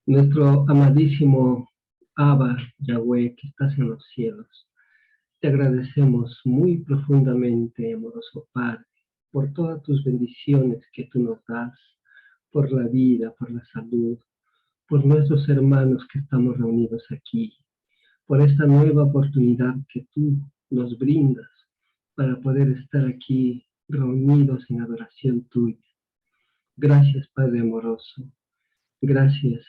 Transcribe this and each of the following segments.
Nuestro amadísimo Abba, Yahweh, que estás en los cielos. Te agradecemos muy profundamente, amoroso Padre, por todas tus bendiciones que tú nos das, por la vida, por la salud, por nuestros hermanos que estamos reunidos aquí, por esta nueva oportunidad que tú nos brindas para poder estar aquí reunidos en adoración tuya. Gracias, Padre amoroso. Gracias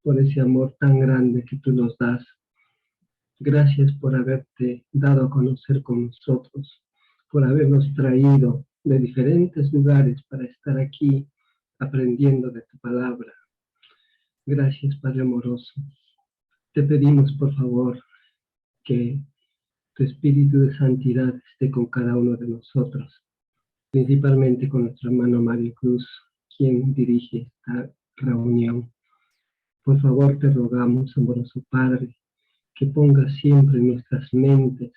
por ese amor tan grande que tú nos das. Gracias por haberte dado a conocer con nosotros, por habernos traído de diferentes lugares para estar aquí aprendiendo de tu palabra. Gracias, Padre amoroso. Te pedimos, por favor, que tu espíritu de santidad esté con cada uno de nosotros, principalmente con nuestro hermano Mario Cruz, quien dirige esta reunión. Por favor, te rogamos, amoroso Padre, que pongas siempre en nuestras mentes,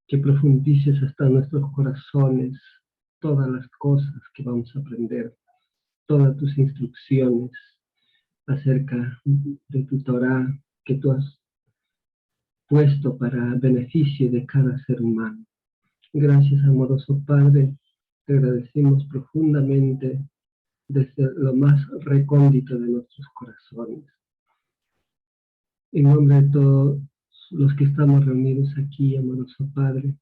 que profundices hasta nuestros corazones todas las cosas que vamos a aprender, todas tus instrucciones acerca de tu Torah que tú has puesto para beneficio de cada ser humano. Gracias, amoroso Padre, te agradecemos profundamente desde lo más recóndito de nuestros corazones. En nombre de todos los que estamos reunidos aquí, amoroso Padre,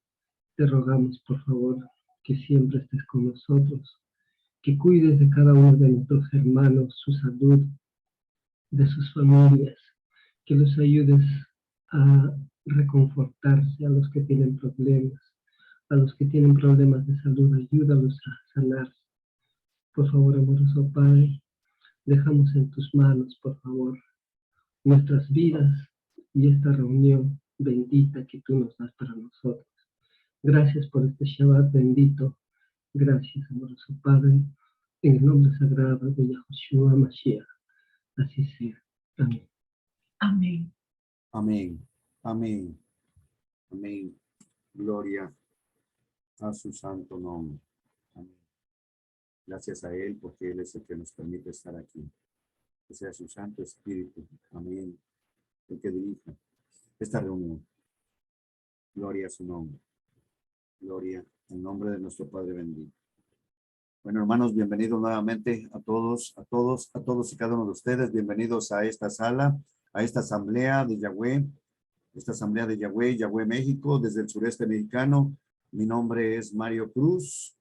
te rogamos, por favor, que siempre estés con nosotros, que cuides de cada uno de nuestros hermanos, su salud, de sus familias, que los ayudes a reconfortarse a los que tienen problemas, a los que tienen problemas de salud, ayúdalos a sanar. Por favor, amoroso Padre, dejamos en tus manos, por favor, nuestras vidas y esta reunión bendita que tú nos das para nosotros. Gracias por este Shabbat bendito. Gracias, amoroso Padre, en el nombre sagrado de Yahushua Mashiach. Así sea. Amén. Amén. Amén. Amén. Amén. Gloria a su santo nombre. Amén. Gracias a Él porque Él es el que nos permite estar aquí. Que sea su Santo Espíritu. Amén. El que dirija esta reunión. Gloria a su nombre. Gloria en nombre de nuestro Padre bendito. Bueno, hermanos, bienvenidos nuevamente a todos y cada uno de ustedes. Bienvenidos a esta sala, a esta asamblea de Yahweh, Yahweh México, desde el sureste mexicano. Mi nombre es Mario Cruz.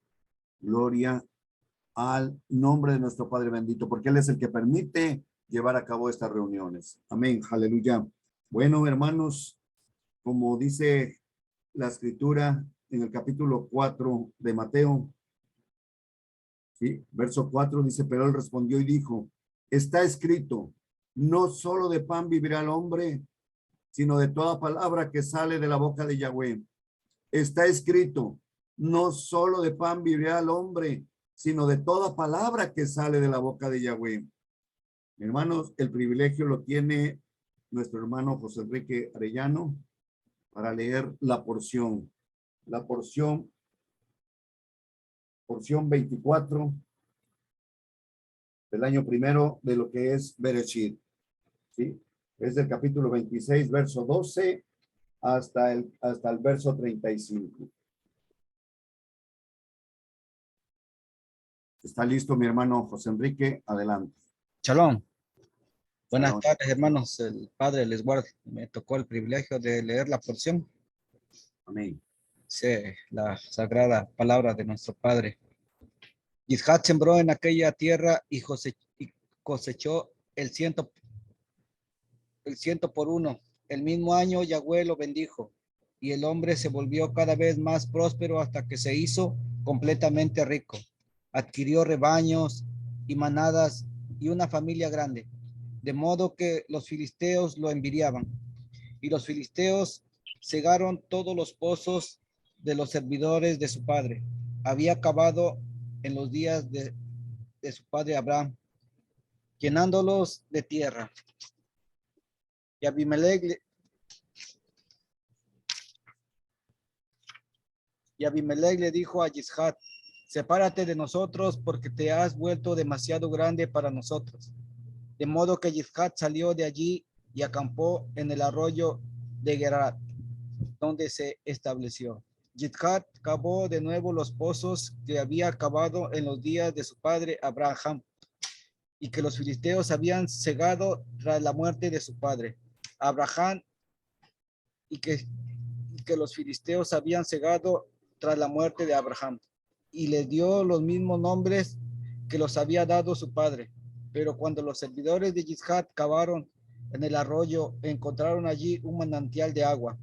Gloria al nombre de nuestro Padre bendito, porque Él es el que permite llevar a cabo estas reuniones. Amén, aleluya. Bueno, hermanos, como dice la escritura en el capítulo 4 de Mateo, ¿sí? Verso 4 dice, pero Él respondió y dijo, está escrito, no solo de pan vivirá el hombre, sino de toda palabra que sale de la boca de Yahweh. Está escrito, no solo de pan vivirá el hombre, sino de toda palabra que sale de la boca de Yahweh. Hermanos, el privilegio lo tiene nuestro hermano José Enrique Arellano para leer la porción 24 del año primero de lo que es Bereshit, ¿sí? Es del capítulo 26, verso 12 hasta el verso 35. ¿Está listo mi hermano José Enrique? Adelante. Shalom. Buenas Shalom. tardes, hermanos. El Padre les guarde. Me tocó el privilegio de leer la porción. Amén. Sí, la sagrada palabra de nuestro Padre. Isaac sembró en aquella tierra y cosechó el ciento por uno. El mismo año Yahweh lo bendijo y el hombre se volvió cada vez más próspero hasta que se hizo completamente rico. Adquirió rebaños y manadas y una familia grande, de modo que los filisteos lo envidiaban. Y los filisteos cegaron todos los pozos de los servidores de su padre. Había acabado en los días de su padre Abraham, llenándolos de tierra. Y Abimelech le dijo a Isaac, sepárate de nosotros porque te has vuelto demasiado grande para nosotros. De modo que Jizhat salió de allí y acampó en el arroyo de Gerar, donde se estableció. Jizhat cavó de nuevo los pozos que había cavado en los días de su padre Abraham y que los filisteos habían cegado tras la muerte de su padre Abraham y que los filisteos habían cegado tras la muerte de Abraham, y le dio los mismos nombres que los había dado su padre. Pero cuando los servidores de Jizhat cavaron en el arroyo, encontraron allí un manantial de agua.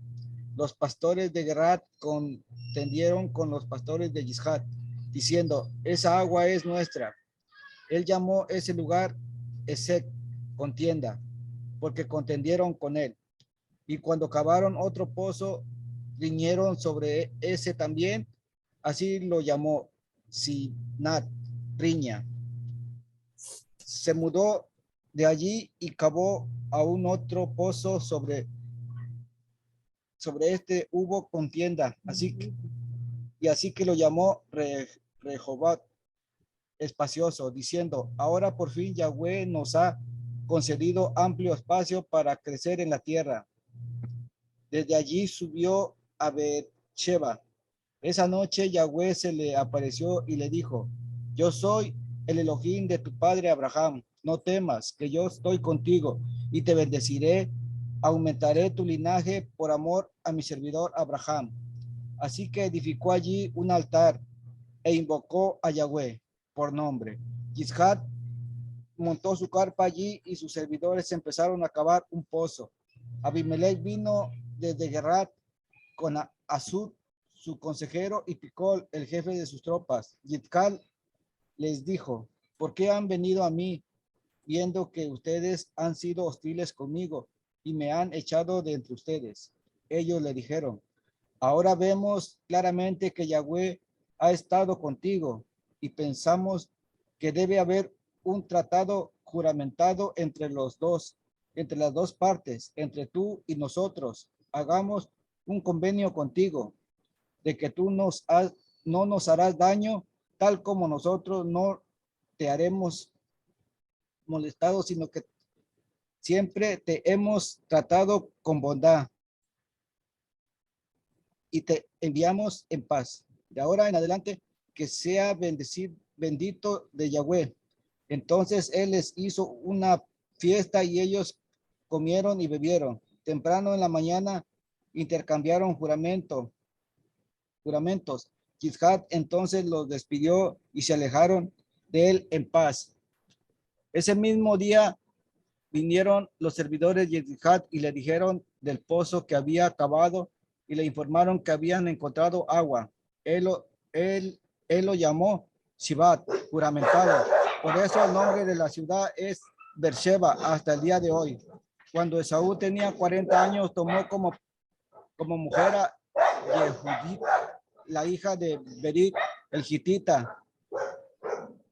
Los pastores de Gerar contendieron con los pastores de Jizhat, diciendo, esa agua es nuestra. Él llamó ese lugar Esek, contienda, porque contendieron con él. Y cuando cavaron otro pozo, riñeron sobre ese también, así lo llamó Sinat, riña. Se mudó de allí y cavó aún otro pozo sobre este hubo contienda, así que lo llamó Rehobat, espacioso, diciendo, ahora por fin Yahweh nos ha concedido amplio espacio para crecer en la tierra. Desde allí subió a Beersheba. Esa noche Yahweh se le apareció y le dijo, yo soy el Elohim de tu padre Abraham, no temas, que yo estoy contigo y te bendeciré, aumentaré tu linaje por amor a mi servidor Abraham. Así que edificó allí un altar e invocó a Yahweh por nombre. Jizhat montó su carpa allí y sus servidores empezaron a cavar un pozo. Abimelech vino desde Gerar con Asud, su consejero, y Picol, el jefe de sus tropas. Yitkal les dijo, ¿por qué han venido a mí, viendo que ustedes han sido hostiles conmigo y me han echado de entre ustedes? Ellos le dijeron, ahora vemos claramente que Yahweh ha estado contigo y pensamos que debe haber un tratado juramentado entre las dos partes, entre tú y nosotros. Hagamos un convenio contigo de que tú no nos harás daño, tal como nosotros no te haremos molestado, sino que siempre te hemos tratado con bondad y te enviamos en paz. De ahora en adelante, que sea bendito de Yahweh. Entonces él les hizo una fiesta y ellos comieron y bebieron. Temprano en la mañana intercambiaron juramentos. Jizhat entonces los despidió y se alejaron de él en paz. Ese mismo día vinieron los servidores de Jizhat y le dijeron del pozo que había cavado y le informaron que habían encontrado agua. Él lo llamó Shivat, juramentado. Por eso el nombre de la ciudad es Beersheba hasta el día de hoy. Cuando Esaú tenía 40 años, tomó como mujer a Yehudit, la hija de Berit, el Hitita,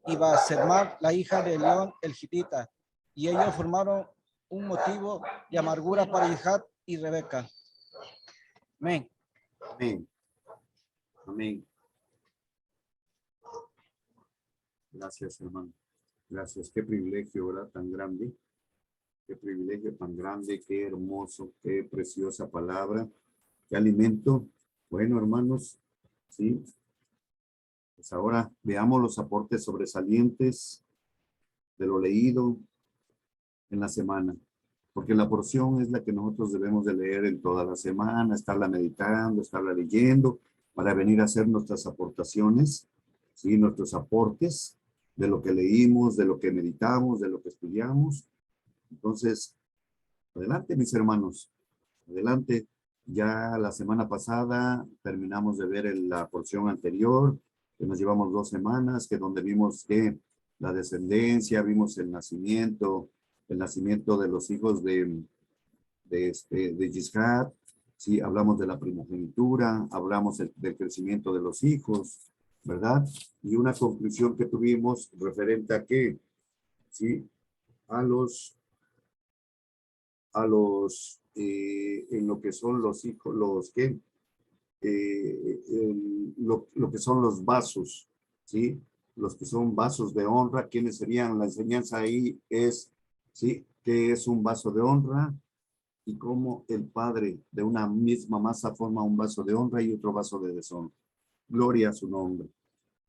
y Basemar, la hija de León, el Hitita. Y ellos formaron un motivo de amargura para Isaac y Rebeca. Amén. Amén. Amén. Gracias, hermano. Gracias. Qué privilegio, ¿verdad? Tan grande. Qué privilegio tan grande, qué hermoso, qué preciosa palabra. Qué alimento. Bueno, hermanos, sí. Pues ahora veamos los aportes sobresalientes de lo leído en la semana. Porque la porción es la que nosotros debemos de leer en toda la semana, estarla meditando, estarla leyendo, para venir a hacer nuestras aportaciones, ¿sí? Nuestros aportes de lo que leímos, de lo que meditamos, de lo que estudiamos. Entonces, adelante, mis hermanos, adelante. Ya la semana pasada terminamos de ver la porción anterior, que nos llevamos 2 semanas, que donde vimos que la descendencia, vimos el nacimiento de los hijos de Jizhat, ¿sí? Hablamos de la primogenitura, hablamos del crecimiento de los hijos, ¿verdad? Y una conclusión que tuvimos referente a qué, ¿sí? En lo que son los hijos, lo que son los vasos, ¿sí? Los que son vasos de honra, quienes serían, la enseñanza ahí es ¿sí? Que es un vaso de honra y cómo el Padre de una misma masa forma un vaso de honra y otro vaso de deshonra. Gloria a su nombre,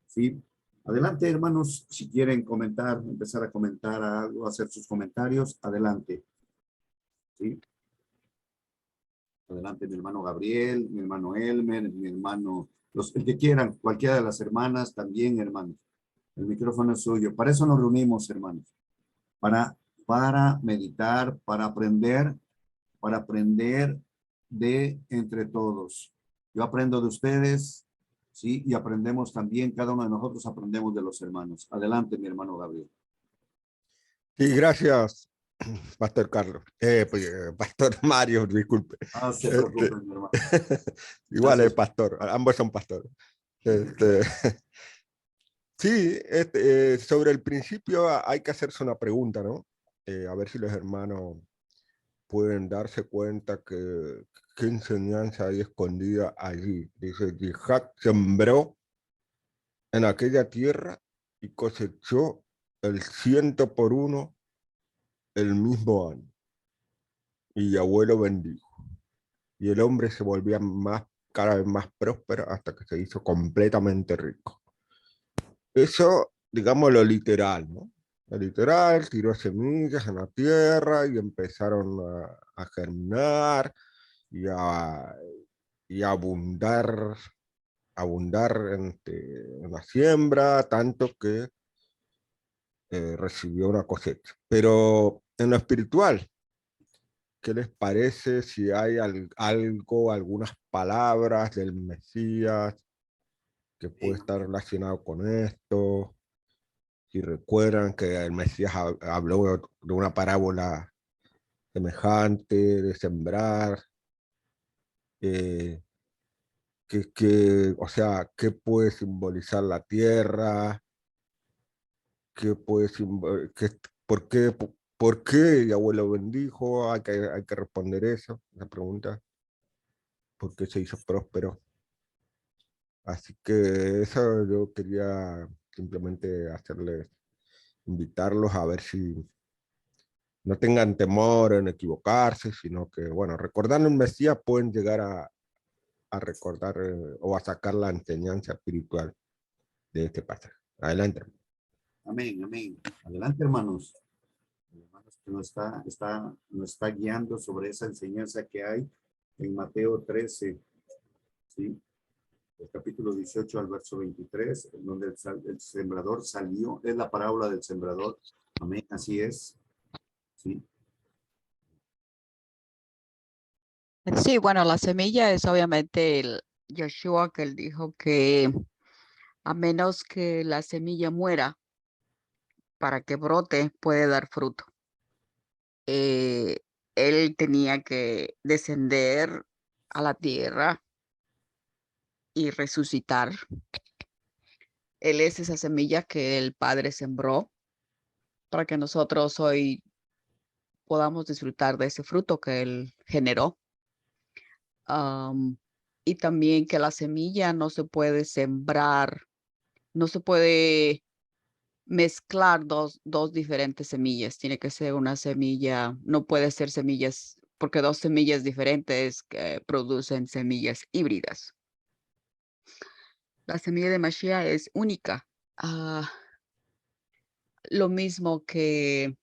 ¿sí? Adelante, hermanos, si quieren comentar, empezar a comentar algo, hacer sus comentarios, adelante, ¿sí? Adelante, mi hermano Gabriel, mi hermano Elmer, mi hermano, el que quieran, cualquiera de las hermanas también, hermanos. El micrófono es suyo. Para eso nos reunimos, hermanos. Para meditar, para aprender de entre todos. Yo aprendo de ustedes, ¿sí? Y aprendemos también, cada uno de nosotros aprendemos de los hermanos. Adelante, mi hermano Gabriel. Sí, gracias, Pastor Carlos. Pastor Mario, disculpe. No se preocupen, mi hermano. Igual Gracias. es pastor, ambos son pastores. Sí, sobre el principio hay que hacerse una pregunta, ¿no? A ver si los hermanos pueden darse cuenta que qué enseñanza hay escondida allí. Dice, Isaac sembró en aquella tierra y cosechó el 100 por 1 el mismo año. Y abuelo bendijo. Y el hombre se volvía cada vez más próspero hasta que se hizo completamente rico. Eso, digamos, lo literal, ¿no? Lo literal, tiró semillas en la tierra y empezaron a germinar y a abundar en la siembra, tanto que recibió una cosecha. Pero en lo espiritual, ¿qué les parece si hay algo, algunas palabras del Mesías que puede estar relacionado con esto? Si recuerdan que el Mesías habló de una parábola semejante, de sembrar, eh, o sea, ¿qué puede simbolizar la tierra? ¿Qué puede por qué el abuelo bendijo? Hay que responder eso, la pregunta. ¿Por qué se hizo próspero? Así que eso yo quería simplemente invitarlos a ver si no tengan temor en equivocarse, sino que, bueno, recordando el Mesías pueden llegar a recordar o a sacar la enseñanza espiritual de este pasaje. Adelante. Amén, amén. Adelante, hermanos. Hermanos, que nos está guiando sobre esa enseñanza que hay en Mateo 13, ¿sí? El capítulo 18 al verso 23, en donde el sembrador salió, es la parábola del sembrador. Amén, así es. Sí. Sí, bueno, la semilla es obviamente el Yeshua, que él dijo que a menos que la semilla muera para que brote, puede dar fruto. Eh, Él tenía que descender a la tierra y resucitar. Él es esa semilla que el Padre sembró para que nosotros hoy podamos disfrutar de ese fruto que Él generó. Y también que la semilla no se puede sembrar, no se puede mezclar dos diferentes semillas. Tiene que ser una semilla, no puede ser semillas, porque dos semillas diferentes producen semillas híbridas. La semilla de Mashiach es única. Lo mismo que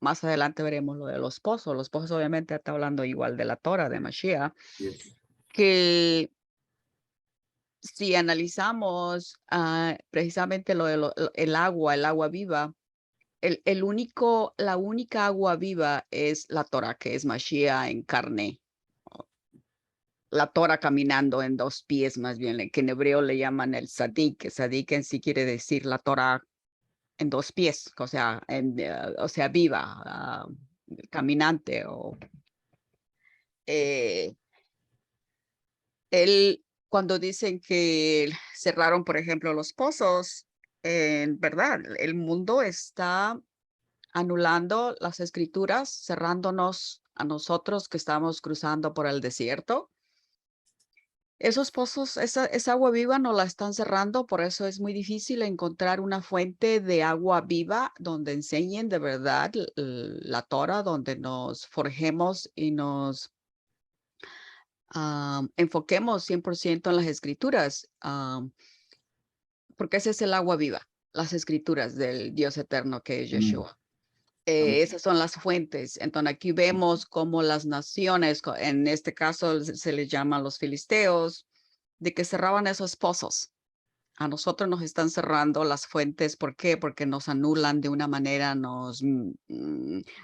más adelante veremos lo de los pozos. Los pozos obviamente está hablando igual de la Torah de Mashiach, Yes. que si analizamos precisamente el agua viva, la única agua viva es la Torah, que es Mashiach en carne. La Torah caminando en dos pies, más bien, que en hebreo le llaman el Sadik, que Sadik en sí quiere decir la Torah en dos pies, o sea, viva, caminante. Él, cuando dicen que cerraron, por ejemplo, los pozos, en verdad, el mundo está anulando las escrituras, cerrándonos a nosotros que estamos cruzando por el desierto. Esos pozos, esa agua viva no la están cerrando, por eso es muy difícil encontrar una fuente de agua viva donde enseñen de verdad la Torah, donde nos forjemos y nos enfoquemos 100% en las escrituras, porque ese es el agua viva, las escrituras del Dios eterno que es Amén. Yeshua. Amén. Esas son las fuentes. Entonces aquí vemos cómo las naciones, en este caso se les llama los filisteos, de que cerraban esos pozos. A nosotros nos están cerrando las fuentes. ¿Por qué? Porque nos anulan de una manera, nos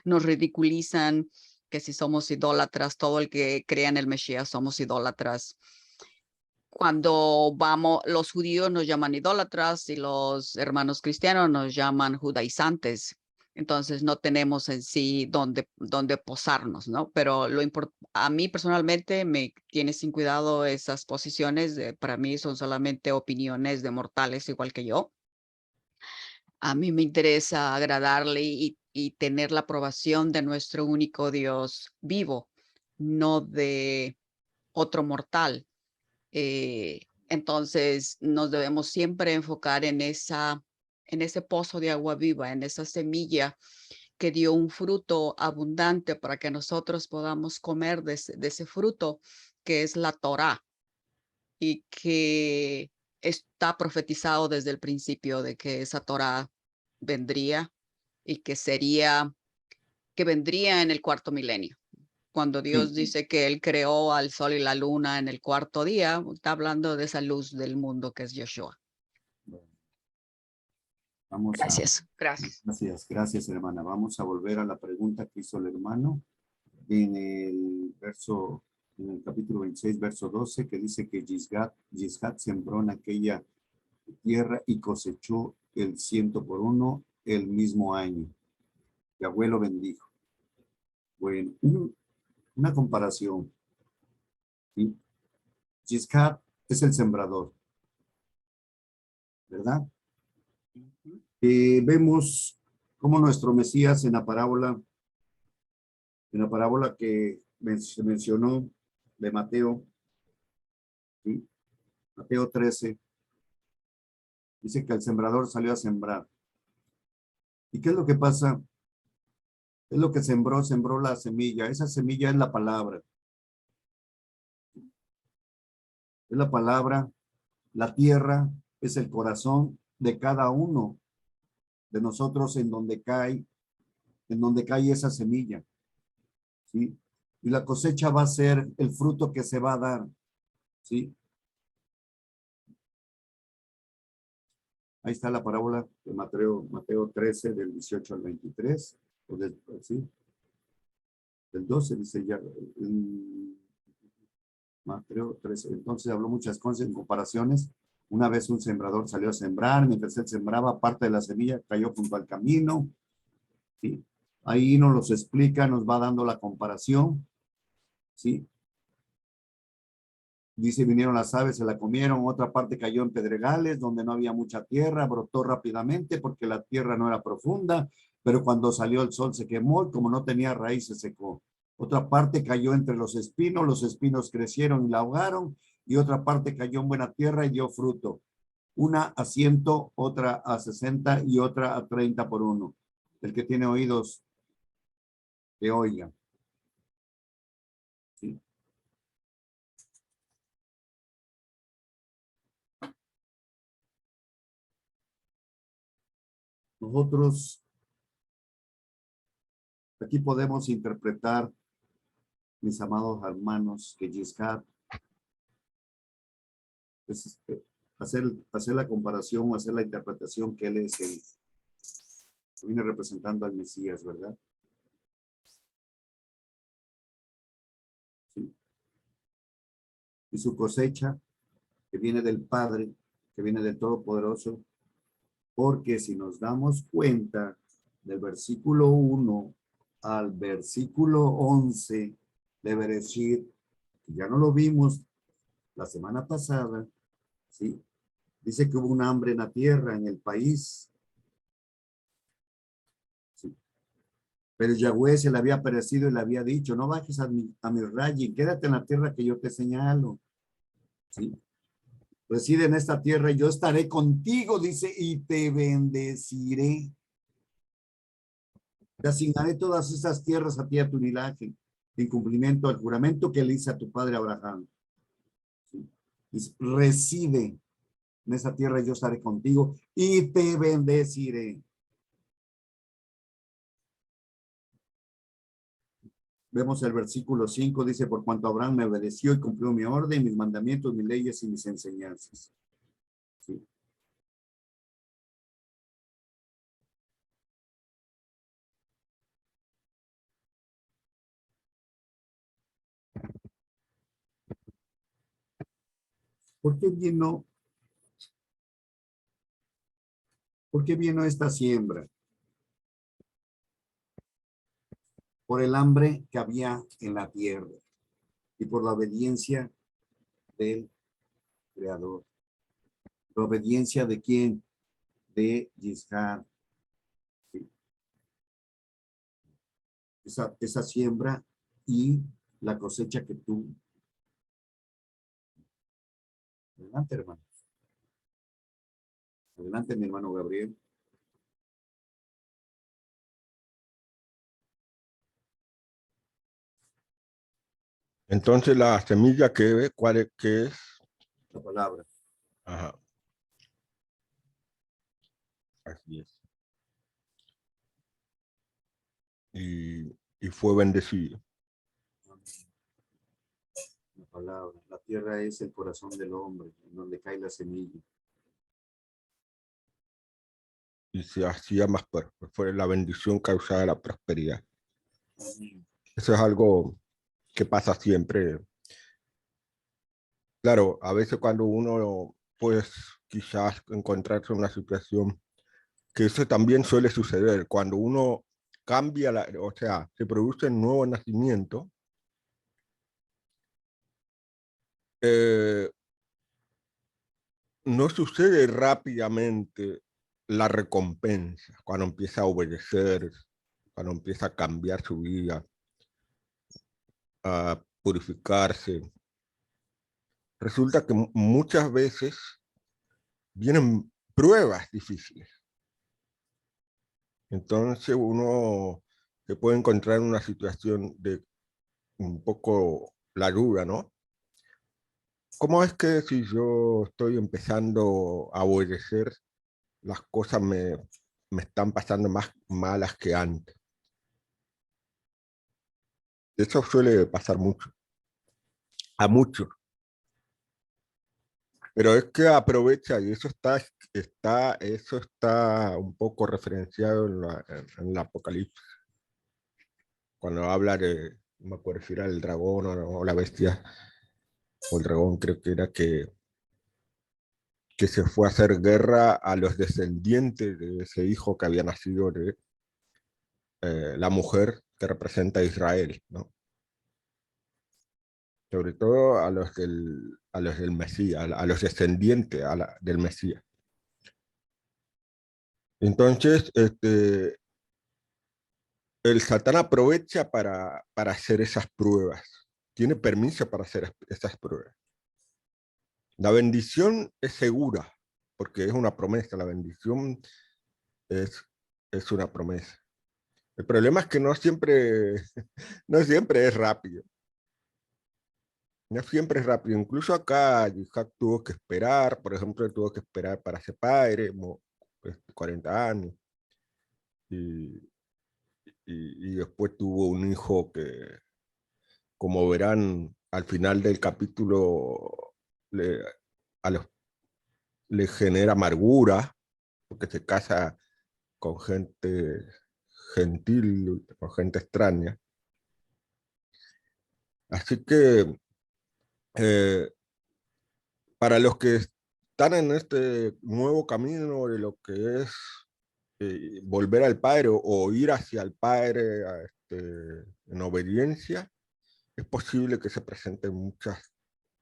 ridiculizan, que si somos idólatras, todo el que crea en el Mesías somos idólatras. Cuando vamos, los judíos nos llaman idólatras y los hermanos cristianos nos llaman judaizantes. Entonces no tenemos en sí dónde posarnos, ¿no? Pero a mí personalmente me tiene sin cuidado esas posiciones. Para mí son solamente opiniones de mortales igual que yo. A mí me interesa agradarle y tener la aprobación de nuestro único Dios vivo, no de otro mortal. Entonces nos debemos siempre enfocar en ese pozo de agua viva, en esa semilla que dio un fruto abundante para que nosotros podamos comer de ese fruto que es la Torá y que está profetizado desde el principio de que esa Torá vendría y que vendría en el cuarto milenio. Cuando Dios Sí. dice que Él creó al sol y la luna en el cuarto día, está hablando de esa luz del mundo que es Yeshua. Bueno, vamos a, Gracias. Gracias. gracias, hermana. Vamos a volver a la pregunta que hizo el hermano en el capítulo 26, verso 12, que dice que Yisgat sembró en aquella tierra y cosechó el 100 por 1 el mismo año. Yahweh lo bendijo. Bueno, una comparación. ¿Sí? Yisgat es el sembrador, ¿verdad? Vemos cómo nuestro Mesías en la parábola que se mencionó de Mateo, ¿sí? Mateo 13, dice que el sembrador salió a sembrar. ¿Y qué es lo que pasa? Es lo que sembró la semilla. Esa semilla es la palabra. Es la palabra, la tierra, es el corazón de cada uno de nosotros en donde cae esa semilla. ¿Sí? Y la cosecha va a ser el fruto que se va a dar. ¿Sí? Ahí está la parábola de Mateo 13, del 18 al 23. ¿Sí? Del 12 dice ya. Mateo 13. Entonces habló muchas cosas en comparaciones. Una vez un sembrador salió a sembrar, mientras él sembraba, parte de la semilla cayó junto al camino. ¿Sí? Ahí nos los explica, nos va dando la comparación. ¿Sí? Dice, vinieron las aves, se la comieron, otra parte cayó en pedregales, donde no había mucha tierra, brotó rápidamente porque la tierra no era profunda, pero cuando salió el sol se quemó y como no tenía raíz se secó. Otra parte cayó entre los espinos crecieron y la ahogaron, y otra parte cayó en buena tierra y dio fruto. Una a 100, otra a 60 y otra a 30 por 1. El que tiene oídos, que oiga. ¿Sí? Nosotros aquí podemos interpretar, mis amados hermanos, que Yiscad es hacer la comparación o hacer la interpretación que él es el que viene representando al Mesías, ¿verdad? ¿Sí? Y su cosecha, que viene del Padre, que viene del Todopoderoso, porque si nos damos cuenta del versículo 1 al versículo 11 de Bereshit, ya no lo vimos la semana pasada, ¿sí? Dice que hubo un hambre en la tierra, en el país. ¿Sí? Pero Yahweh se le había aparecido y le había dicho, no bajes a mi rayo, quédate en la tierra que yo te señalo. ¿sí? Reside en esta tierra y yo estaré contigo, dice, y te bendeciré. Te asignaré todas esas tierras a ti y a tu linaje, en cumplimiento al juramento que le hice a tu padre Abraham. ¿Sí? Dice, reside en esta tierra y yo estaré contigo y te bendeciré. Vemos el versículo 5, dice, por cuanto Abraham me obedeció y cumplió mi orden, mis mandamientos, mis leyes y mis enseñanzas. ¿Sí? ¿Por qué vino esta siembra? Por el hambre que había en la tierra y por la obediencia del Creador. ¿La obediencia de quién? De Yiscar. ¿Sí? Esa siembra y la cosecha que tuvo. Adelante, hermano. Adelante, mi hermano Gabriel. Entonces la semilla que ¿qué es? La palabra. Ajá. Así es. Y fue bendecido. La palabra. La tierra es el corazón del hombre, en donde cae la semilla. Y se hacía más próspero. Fue la bendición causada la prosperidad. Amén. Eso es algo que pasa siempre. Claro, a veces cuando uno, pues, quizás encontrarse en una situación, que eso también suele suceder, cuando uno cambia, o sea, se produce un nuevo nacimiento, no sucede rápidamente la recompensa, cuando empieza a obedecer, cuando empieza a cambiar su vida, a purificarse. Resulta que muchas veces vienen pruebas difíciles. Entonces uno se puede encontrar en una situación de un poco la duda, ¿no? ¿Cómo es que si yo estoy empezando a obedecer, las cosas me están pasando más malas que antes? Eso suele pasar mucho, a muchos. Pero es que aprovecha, y eso está un poco referenciado en el Apocalipsis, cuando habla de, no me acuerdo si era el dragón o la bestia, o el dragón creo que era que se fue a hacer guerra a los descendientes de ese hijo que había nacido de la mujer que representa a Israel, ¿no? Sobre todo a los del Mesías, a los descendientes del Mesías. Entonces, el Satán aprovecha para hacer esas pruebas. Tiene permiso para hacer esas pruebas. La bendición es segura, porque es una promesa. La bendición es una promesa. El problema es que no siempre es rápido. No siempre es rápido. Incluso acá Isaac tuvo que esperar, por ejemplo, tuvo que esperar para ser padre, 40 años. Y después tuvo un hijo que, como verán al final del capítulo, le, le genera amargura, porque se casa con gente gentil, con gente extraña. Así que eh, para los que están en este nuevo camino de lo que es volver al Padre o ir hacia el Padre en obediencia, es posible que se presenten muchas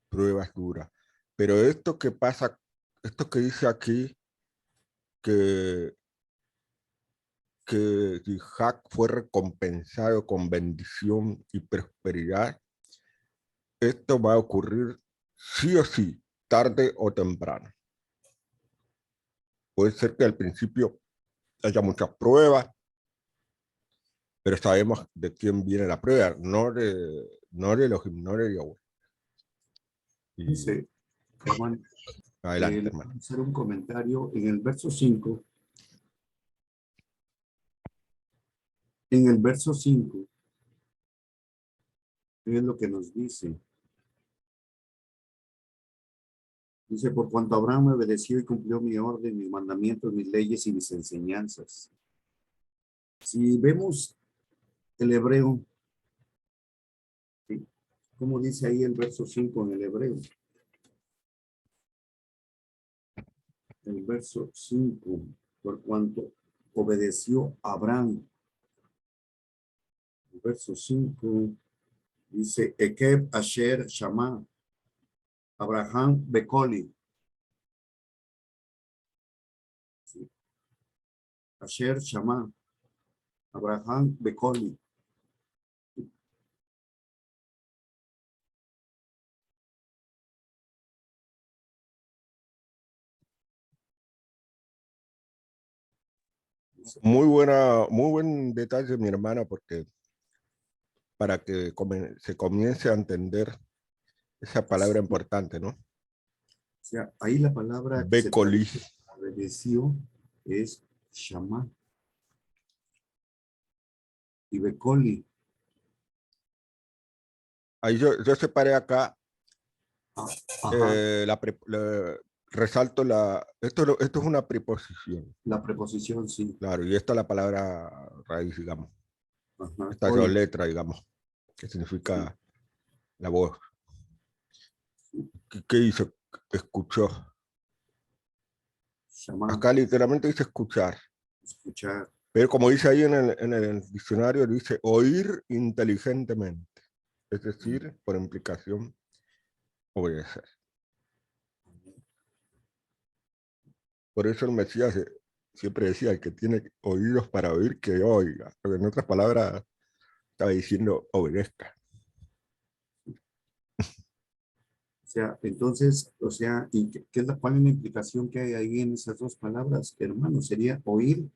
pruebas duras. Pero esto que pasa, esto que dice aquí, que Isaac fue recompensado con bendición y prosperidad, esto va a ocurrir sí o sí, tarde o temprano. Puede ser que al principio haya muchas pruebas, pero sabemos de quién viene la prueba, no de los ignores de Yahweh. Y Dice, hermano, adelante, hermano. hacer un comentario en el verso 5. En el verso 5, es lo que nos dice. Dice, por cuanto Abraham me obedeció y cumplió mi orden, mis mandamientos, mis leyes y mis enseñanzas. Si vemos el hebreo, ¿sí? ¿Cómo dice ahí el verso 5 en el hebreo? El verso 5, por cuanto obedeció Abraham. El verso 5 dice, Ekeb Asher Shama, Abraham Bekoli. ¿Sí? Asher Shama, Abraham Bekoli. Muy buen detalle, mi hermana, porque para que se comience a entender esa palabra importante, ¿no? O sea, ahí la palabra que se Becoli. traduce obedeció es Shama. Y Bekoli. Ahí yo separé acá, Ajá, resalto esto es una preposición, la preposición sí. claro, y esta es la palabra raíz, digamos. Ajá, Estas dos letras, digamos, que significa sí. la voz. ¿Qué hizo? Escuchó. Shama, Acá literalmente dice escuchar. escuchar. Pero como dice ahí en el diccionario, dice oír inteligentemente. Es decir, por implicación, obedecer. Por eso el Mesías siempre decía que tiene oídos para oír, que oiga. Pero en otras palabras, estaba diciendo obedezca. O sea, entonces, o sea, ¿y cuál es la implicación que hay ahí en esas dos palabras, hermano? Sería oír,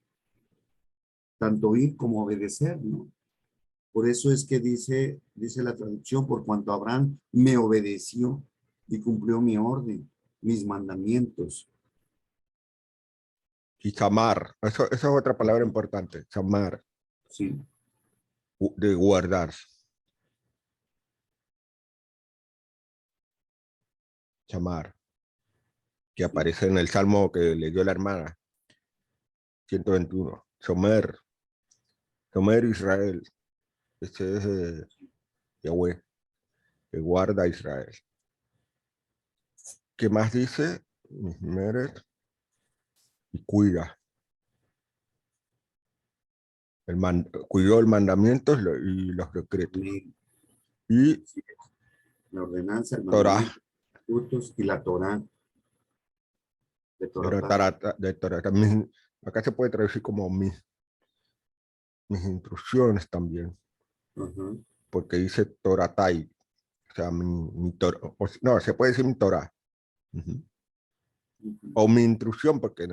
tanto oír como obedecer, ¿no? Por eso es que dice la traducción, por cuanto Abraham me obedeció y cumplió mi orden, mis mandamientos. Y chamar, esa es otra palabra importante, chamar, Sí, de guardar. Chamar, que aparece en el salmo que leyó la hermana, 121. Shomer Israel. Ese es Yahweh, que guarda a Israel. ¿Qué más dice? Meret, y cuida. Cuidó el mandamiento y los decretos. amén. Y Sí, la ordenanza, el Torah, mandamiento, los frutos y la Torah. De pero Torah. de Torah también, acá se puede traducir como mis instrucciones también, Ajá. porque dice Toratai, o sea, no, se puede decir mi Torah. Uh-huh. O mi instrucción, porque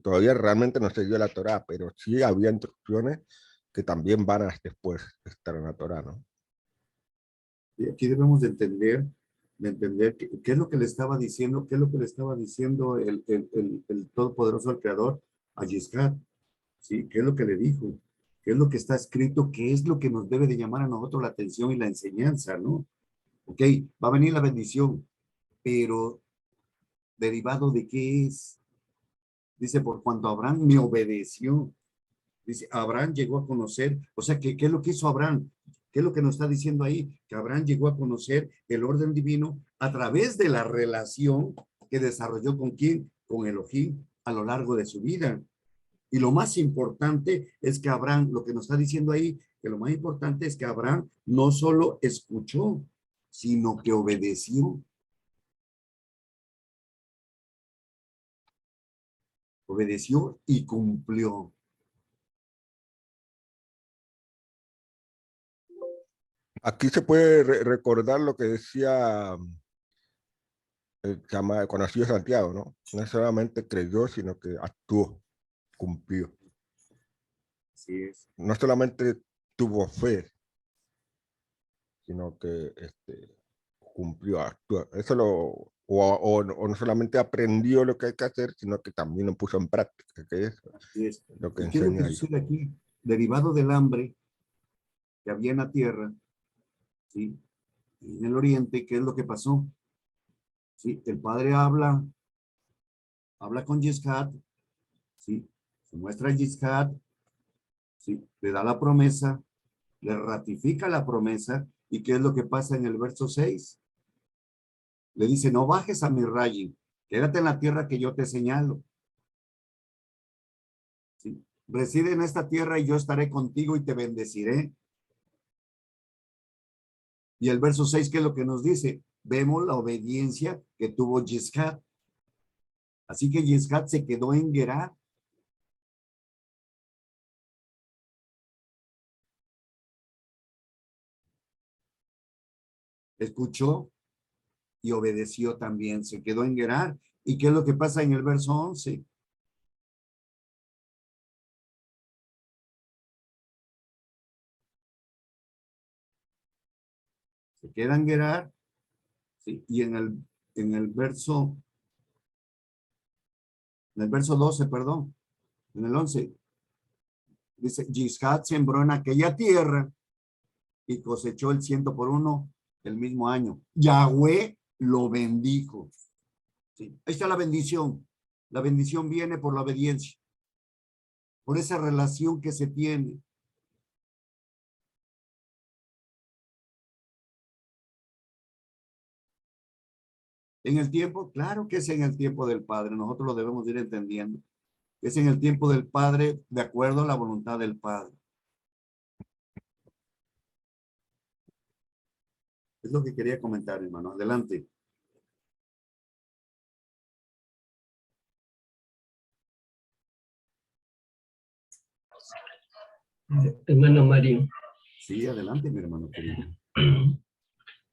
todavía realmente no se dio la Torah, pero sí había instrucciones que también van a después estar en la Torah, ¿no? Y aquí debemos de entender qué es lo que le estaba diciendo, qué es lo que le estaba diciendo el Todopoderoso, el Creador, a Yiscad, ¿sí? ¿Qué es lo que le dijo? ¿Qué es lo que está escrito? ¿Qué es lo que nos debe de llamar a nosotros la atención y la enseñanza, ¿no? Ok, va a venir la bendición, pero ¿derivado de qué es? Dice, por cuanto Abraham me obedeció. Dice, Abraham llegó a conocer, o sea, ¿qué es lo que hizo Abraham? ¿Qué es lo que nos está diciendo ahí? Que Abraham llegó a conocer el orden divino a través de la relación que desarrolló con quién, con Elohim a lo largo de su vida. Y lo más importante es que Abraham, lo que nos está diciendo ahí, que lo más importante es que Abraham no solo escuchó, sino que obedeció. Obedeció y cumplió. Aquí se puede recordar lo que decía conocido Santiago, ¿no? No solamente creyó, sino que actuó, cumplió. Así es. No solamente tuvo fe, sino que cumplió, actuó. Eso o no solamente aprendió lo que hay que hacer, sino que también lo puso en práctica, que es Así es. lo que ¿Y qué es lo que enseña ahí. sucede aquí? Derivado del hambre que había en la tierra, ¿sí? Y en el oriente, ¿qué es lo que pasó? ¿Sí? El padre habla con Yiscad, ¿sí? Se muestra a Yiscad, ¿sí? Le da la promesa, le ratifica la promesa, ¿y qué es lo que pasa en el verso 6? Le dice, no bajes a mi rayo, quédate en la tierra que yo te señalo. ¿Sí? Reside en esta tierra y yo estaré contigo y te bendeciré. Y el verso 6, ¿qué es lo que nos dice? Vemos la obediencia que tuvo Yiscad. Así que Yiscad se quedó en Gerar. Escuchó y obedeció también. Se quedó en Gerar. ¿Y qué es lo que pasa en el verso 11? Se queda en Gerar, ¿sí? Y en el verso 12, perdón, en el 11, dice, Yiscad sembró en aquella tierra y cosechó el 100 por 1 el mismo año. Yahweh lo bendijo. ¿Sí? Ahí está la bendición. La bendición viene por la obediencia, por esa relación que se tiene. En el tiempo, claro que es en el tiempo del Padre. Nosotros lo debemos ir entendiendo. Es en el tiempo del Padre, de acuerdo a la voluntad del Padre. Es lo que quería comentar, hermano. Adelante. Hermano Mario, Sí, adelante, mi hermano querido.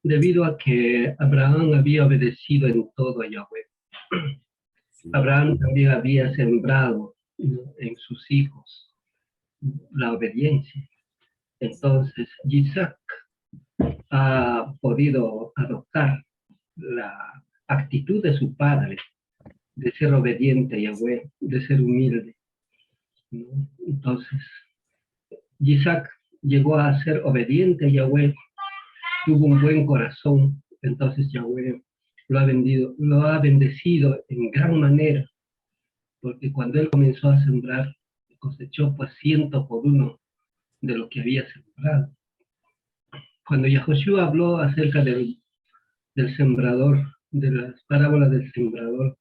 debido a que Abraham había obedecido en todo a Yahweh, Sí. Abraham también había sembrado, ¿no?, en sus hijos la obediencia. Entonces, Isaac ha podido adoptar la actitud de su padre, de ser obediente a Yahweh, de ser humilde, ¿no? Entonces, Isaac llegó a ser obediente a Yahweh, tuvo un buen corazón, entonces Yahweh lo ha bendecido en gran manera, porque cuando él comenzó a sembrar, cosechó pues 100 por 1 de lo que había sembrado. Cuando Yahoshua habló acerca del sembrador, de las parábolas del sembrador,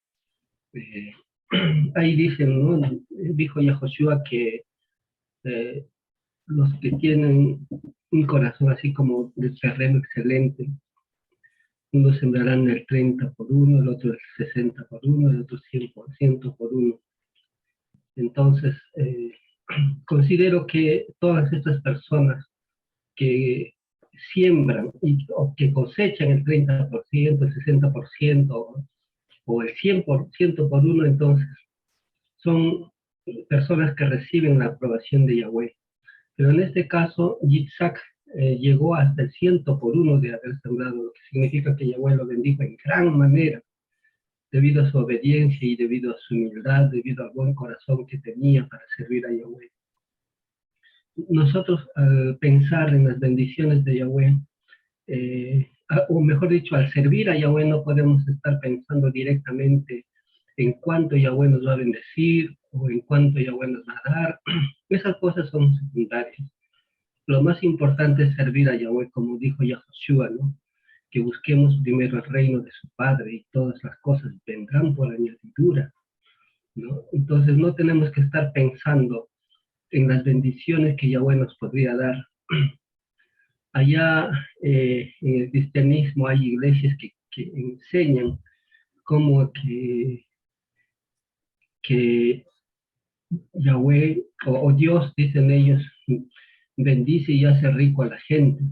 eh, ahí dicen, ¿no? Dijo Yahoshua que los que tienen un corazón así como de terreno excelente, unos sembrarán el 30 por 1, el otro el 60 por 1, el otro 100% por 1. Entonces, considero que todas estas personas que siembran o que cosechan el 30%, el 60% o el 100% por 1, entonces son personas que reciben la aprobación de Yahweh. Pero en este caso, Yitzhak llegó hasta el 100 por 1 de haber sembrado, lo que significa que Yahweh lo bendijo en gran manera, debido a su obediencia y debido a su humildad, debido al buen corazón que tenía para servir a Yahweh. Nosotros, al pensar en las bendiciones de Yahweh, o mejor dicho, al servir a Yahweh, no podemos estar pensando directamente en cuánto Yahweh nos va a bendecir o en cuánto Yahweh nos va a dar. Esas cosas son secundarias. Lo más importante es servir a Yahweh, como dijo Yahoshua, ¿no? Que busquemos primero el reino de su Padre y todas las cosas vendrán por añadidura, ¿no? Entonces no tenemos que estar pensando en las bendiciones que Yahweh nos podría dar. Allá en el cristianismo hay iglesias que enseñan cómo que Yahweh o Dios, dicen ellos, bendice y hace rico a la gente.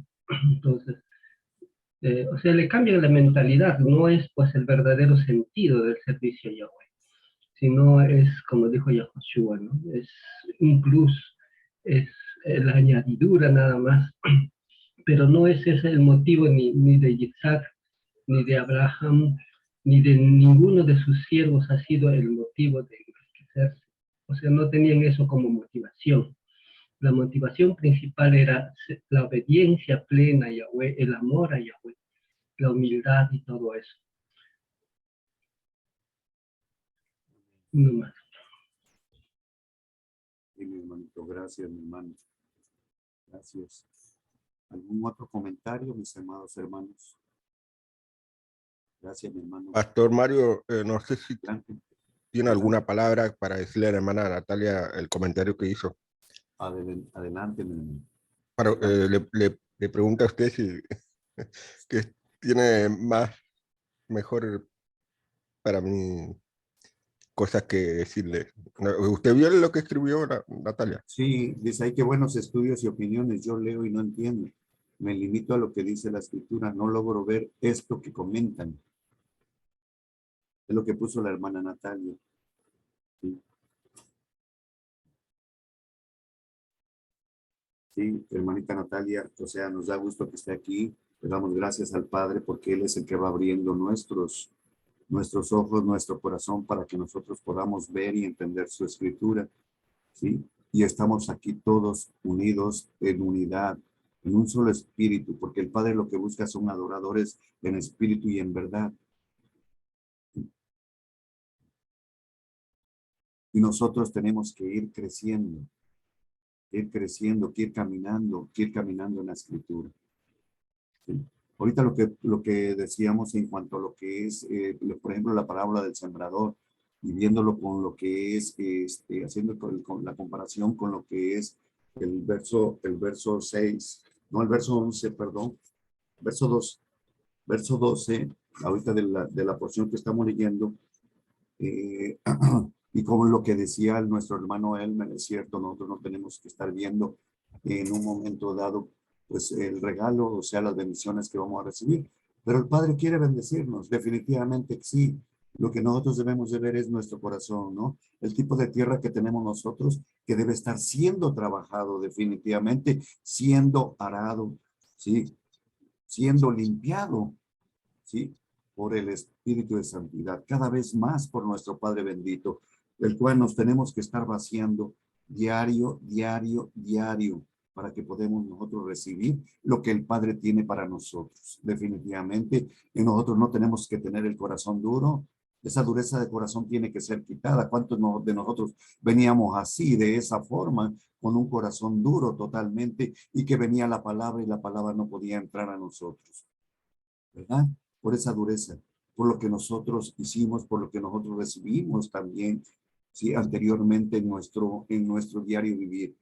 Entonces, O sea, le cambian la mentalidad, no es pues el verdadero sentido del servicio a Yahweh, sino es, como dijo Yahushua, ¿no? Es un plus, es la añadidura nada más, pero no es ese el motivo ni de Isaac, ni de Abraham, ni de ninguno de sus siervos ha sido el motivo de enriquecerse. O sea, no tenían eso como motivación. La motivación principal era la obediencia plena a Yahweh, el amor a Yahweh, la humildad y todo eso. No más. Sí, mi hermanito, gracias, mi hermano. Gracias. ¿Algún otro comentario, mis amados hermanos? Gracias, mi hermano. Pastor Mario, no sé si Adelante, tiene alguna palabra para decirle a la hermana Natalia el comentario que hizo. adelante, mi hermano. Le pregunta a usted si que tiene mejor para mí cosas que decirle. ¿Usted vio lo que escribió Natalia? Sí, dice, hay que buenos estudios y opiniones. Yo leo y no entiendo. Me limito a lo que dice la escritura. No logro ver esto que comentan. Es lo que puso la hermana Natalia. Sí, sí, hermanita Natalia, o sea, nos da gusto que esté aquí. Le damos gracias al Padre porque Él es el que va abriendo nuestros ojos, nuestro corazón para que nosotros podamos ver y entender su escritura. ¿Sí? Y estamos aquí todos unidos en unidad, en un solo espíritu, porque el Padre lo que busca son adoradores en espíritu y en verdad. Y nosotros tenemos que ir creciendo, que ir caminando en la escritura. ¿Sí? Ahorita lo que decíamos en cuanto a lo que es, por ejemplo, la parábola del sembrador, y viéndolo con lo que es, haciendo con la comparación con lo que es el verso 6, no, el verso 11, perdón, verso 2, verso 12, ahorita de la porción que estamos leyendo, y como lo que decía nuestro hermano Elmer, es cierto, nosotros no tenemos que estar viendo en un momento dado, pues el regalo, o sea, las bendiciones que vamos a recibir. Pero el Padre quiere bendecirnos, definitivamente sí. Lo que nosotros debemos de ver es nuestro corazón, ¿no? El tipo de tierra que tenemos nosotros, que debe estar siendo trabajado definitivamente, siendo arado, ¿sí? Siendo limpiado, ¿sí? Por el Espíritu de Santidad, cada vez más por nuestro Padre bendito, el cual nos tenemos que estar vaciando diario, para que podamos nosotros recibir lo que el Padre tiene para nosotros. Definitivamente, y nosotros no tenemos que tener el corazón duro. Esa dureza de corazón tiene que ser quitada. ¿Cuántos de nosotros veníamos así, de esa forma, con un corazón duro totalmente, y que venía la palabra y la palabra no podía entrar a nosotros? ¿Verdad? Por esa dureza, por lo que nosotros hicimos, por lo que nosotros recibimos también, ¿sí? Anteriormente en nuestro diario vivir.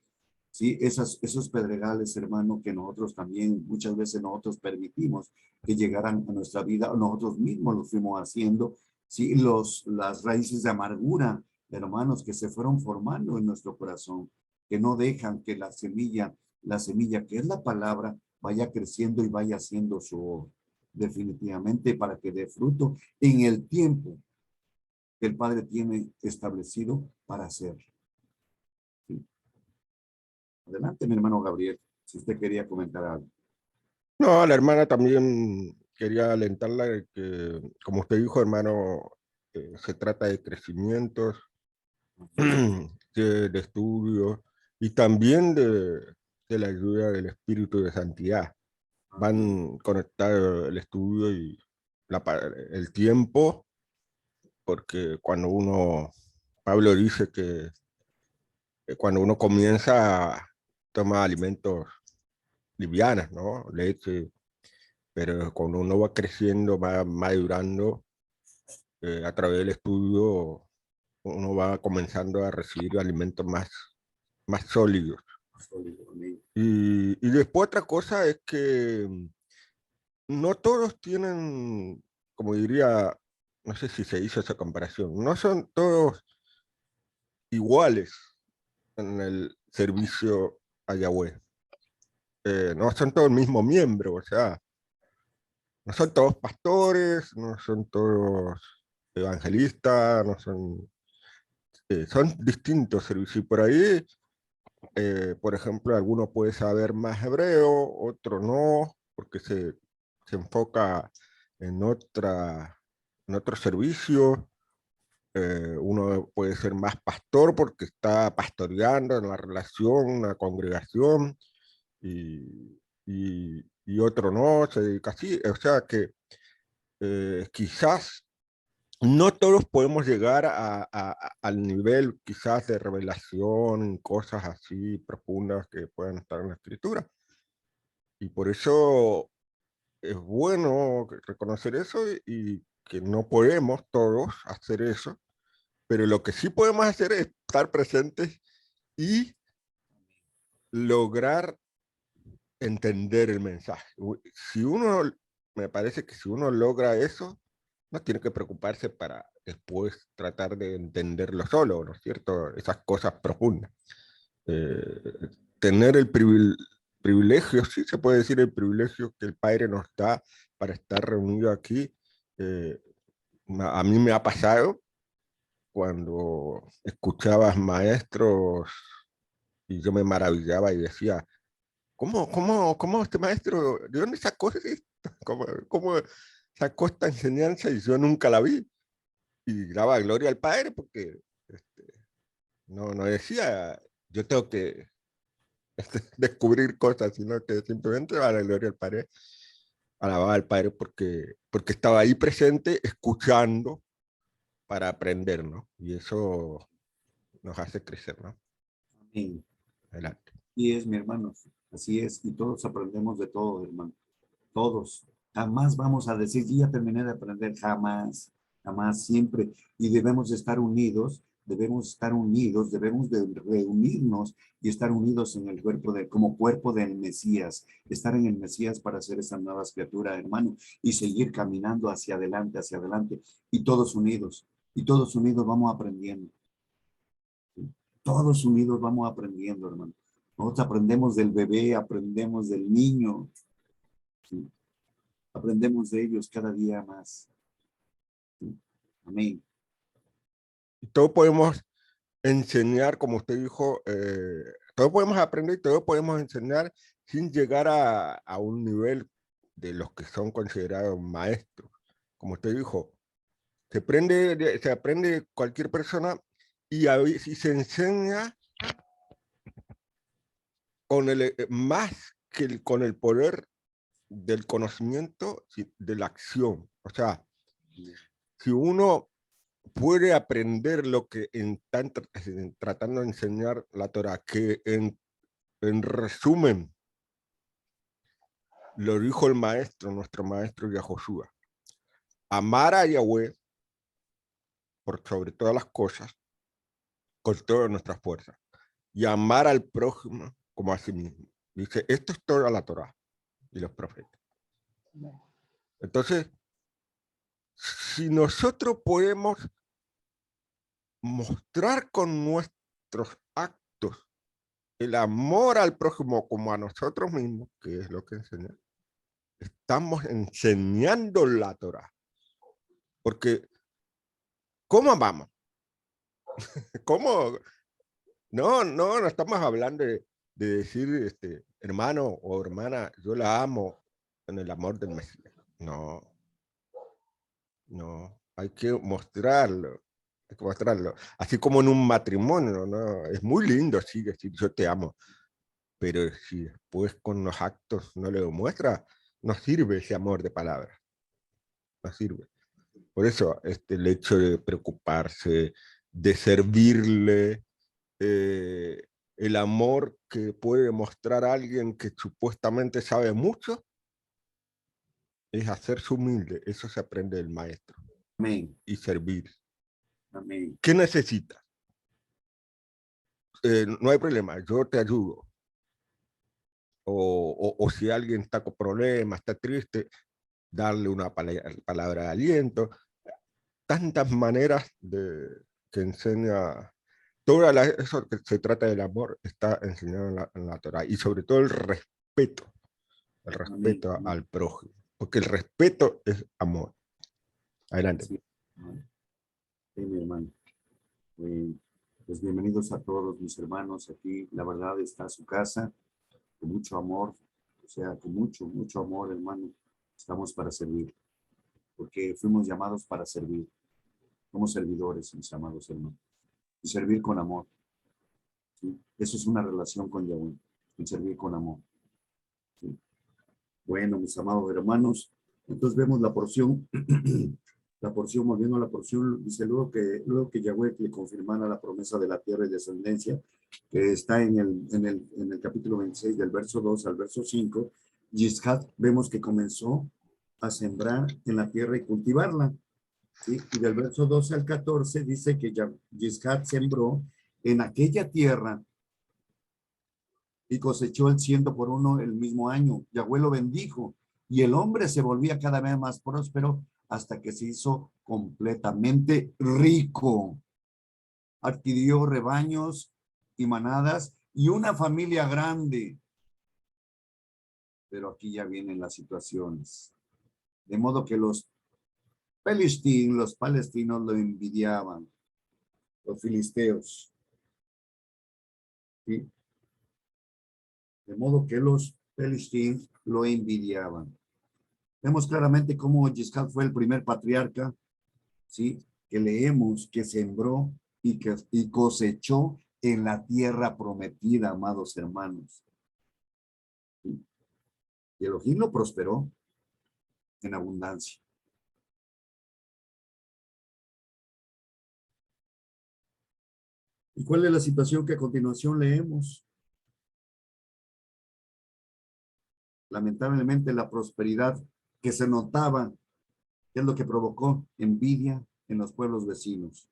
¿Sí? Esos pedregales, hermano, que nosotros también muchas veces nosotros permitimos que llegaran a nuestra vida, nosotros mismos los fuimos haciendo, ¿sí? Las raíces de amargura, hermanos, que se fueron formando en nuestro corazón, que no dejan que la semilla que es la palabra, vaya creciendo y vaya haciendo su obra, definitivamente, para que dé fruto en el tiempo que el Padre tiene establecido para hacer. ¿Sí? Adelante, mi hermano Gabriel, si usted quería comentar algo. No, a la hermana también quería alentarla de que, como usted dijo, hermano, se trata de crecimientos, de estudio y también de la ayuda del Espíritu de Santidad. Van conectados el estudio y el tiempo, porque Pablo dice que cuando uno comienza, toma alimentos livianos, ¿no? Leche, pero cuando uno va creciendo, va madurando, a través del estudio, uno va comenzando a recibir alimentos más sólidos. Y después otra cosa es que no todos tienen, como diría, no sé si se hizo esa comparación, no son todos iguales en el servicio a Yahweh. No son todos el mismo miembro, o sea, no son todos pastores, no son todos evangelistas, no son, son distintos servicios. Y por ahí, por ejemplo, alguno puede saber más hebreo, otro no, porque se enfoca en en otro servicio. Uno puede ser más pastor porque está pastoreando en la relación, una congregación, y otro no, se dedica así. O sea que quizás no todos podemos llegar al nivel quizás de revelación, cosas así profundas que puedan estar en la escritura. Y por eso es bueno reconocer eso y que no podemos todos hacer eso, pero lo que sí podemos hacer es estar presentes y lograr entender el mensaje. Si uno, me parece que si uno logra eso, no tiene que preocuparse para después tratar de entenderlo solo, ¿no es cierto? Esas cosas profundas. Eh, Tener el privilegio, sí se puede decir el privilegio que el Padre nos da para estar reunido aquí. eh, a mí me ha pasado cuando escuchabas maestros y yo me maravillaba y decía, ¿cómo este maestro, de dónde sacó esto? ¿Cómo sacó esta enseñanza y yo nunca la vi? Y daba gloria al Padre porque no decía, yo tengo que descubrir cosas, sino que simplemente daba la gloria al Padre, alababa al Padre porque estaba ahí presente, escuchando para aprender, ¿no? Y eso nos hace crecer, ¿no? Amén. Adelante. Y es, mi hermano, así es. Y todos aprendemos de todo, hermano. Todos. Jamás vamos a decir, ya terminé de aprender, jamás, jamás, siempre. Y debemos estar unidos, debemos de reunirnos y estar unidos en el cuerpo como cuerpo del Mesías, estar en el Mesías para ser esa nueva criatura, hermano, y seguir caminando hacia adelante, y todos unidos vamos aprendiendo. Todos unidos vamos aprendiendo, hermano. Nosotros aprendemos del bebé, aprendemos del niño, ¿sí? Aprendemos de ellos cada día más. ¿Sí? Amén. Y todos podemos enseñar, como usted dijo, todos podemos aprender y todos podemos enseñar sin llegar a un nivel de los que son considerados maestros. Como usted dijo, se aprende cualquier persona y se enseña con más que con el poder del conocimiento, de la acción. O sea, si uno puede aprender lo que están tratando de enseñar la Torah, que en resumen lo dijo el maestro, nuestro maestro Yahoshua: amar a Yahweh por sobre todas las cosas, con todas nuestras fuerzas, y amar al prójimo como a sí mismo. Dice, esto es toda la Torah y los profetas. Entonces, si nosotros podemos mostrar con nuestros actos el amor al prójimo como a nosotros mismos, que es lo que enseña, estamos enseñando la Torah. Porque, ¿cómo amamos? ¿Cómo? No estamos hablando de decir, hermano o hermana, yo la amo en el amor del Mesías. No, hay que mostrarlo. Hay que mostrarlo. Así como en un matrimonio, ¿no? Es muy lindo, sí, decir yo te amo, pero si después con los actos no lo demuestra, no sirve ese amor de palabras, no sirve. Por eso el hecho de preocuparse, de servirle, el amor que puede mostrar a alguien que supuestamente sabe mucho, es hacerse humilde. Eso se aprende del maestro. Amén. Y servir. Amén. ¿Qué necesitas? No hay problema, yo te ayudo. O si alguien está con problemas, está triste, darle una palabra de aliento. Tantas maneras que enseña, eso que se trata del amor está enseñado en la Torah, y sobre todo el respeto Amén. al prójimo. porque el respeto es amor. Adelante. Sí, mi hermano. Pues bienvenidos a todos mis hermanos aquí. La verdad está a su casa con mucho amor, o sea, con mucho, mucho amor, hermano. Estamos para servir, porque fuimos llamados para servir. Somos servidores, mis amados hermanos. Y servir con amor. ¿Sí? Eso es una relación con Yahweh, el servir con amor. ¿Sí? Bueno, mis amados hermanos, entonces vemos la porción, volviendo a la porción, dice luego que Yahweh le confirmara la promesa de la tierra y descendencia, que está en el capítulo 26, del verso 2 al verso 5, Yishat vemos que comenzó a sembrar en la tierra y cultivarla. ¿Sí? Y del verso 12 al 14 dice que Yishat sembró en aquella tierra y cosechó el 100 por 1 el mismo año. Yahweh lo bendijo y el hombre se volvía cada vez más próspero hasta que se hizo completamente rico. Adquirió rebaños y manadas y una familia grande. Pero aquí ya vienen las situaciones. De modo que los palestinos lo envidiaban, los filisteos. ¿Sí? De modo que los filisteos lo envidiaban. Vemos claramente cómo Yiscak fue el primer patriarca, ¿sí? Que leemos que sembró y cosechó en la tierra prometida, amados hermanos. ¿Sí? Y Elohim lo prosperó en abundancia. ¿Y cuál es la situación que a continuación leemos? Lamentablemente la prosperidad que se notaba, ¿qué es lo que provocó? Envidia en los pueblos vecinos.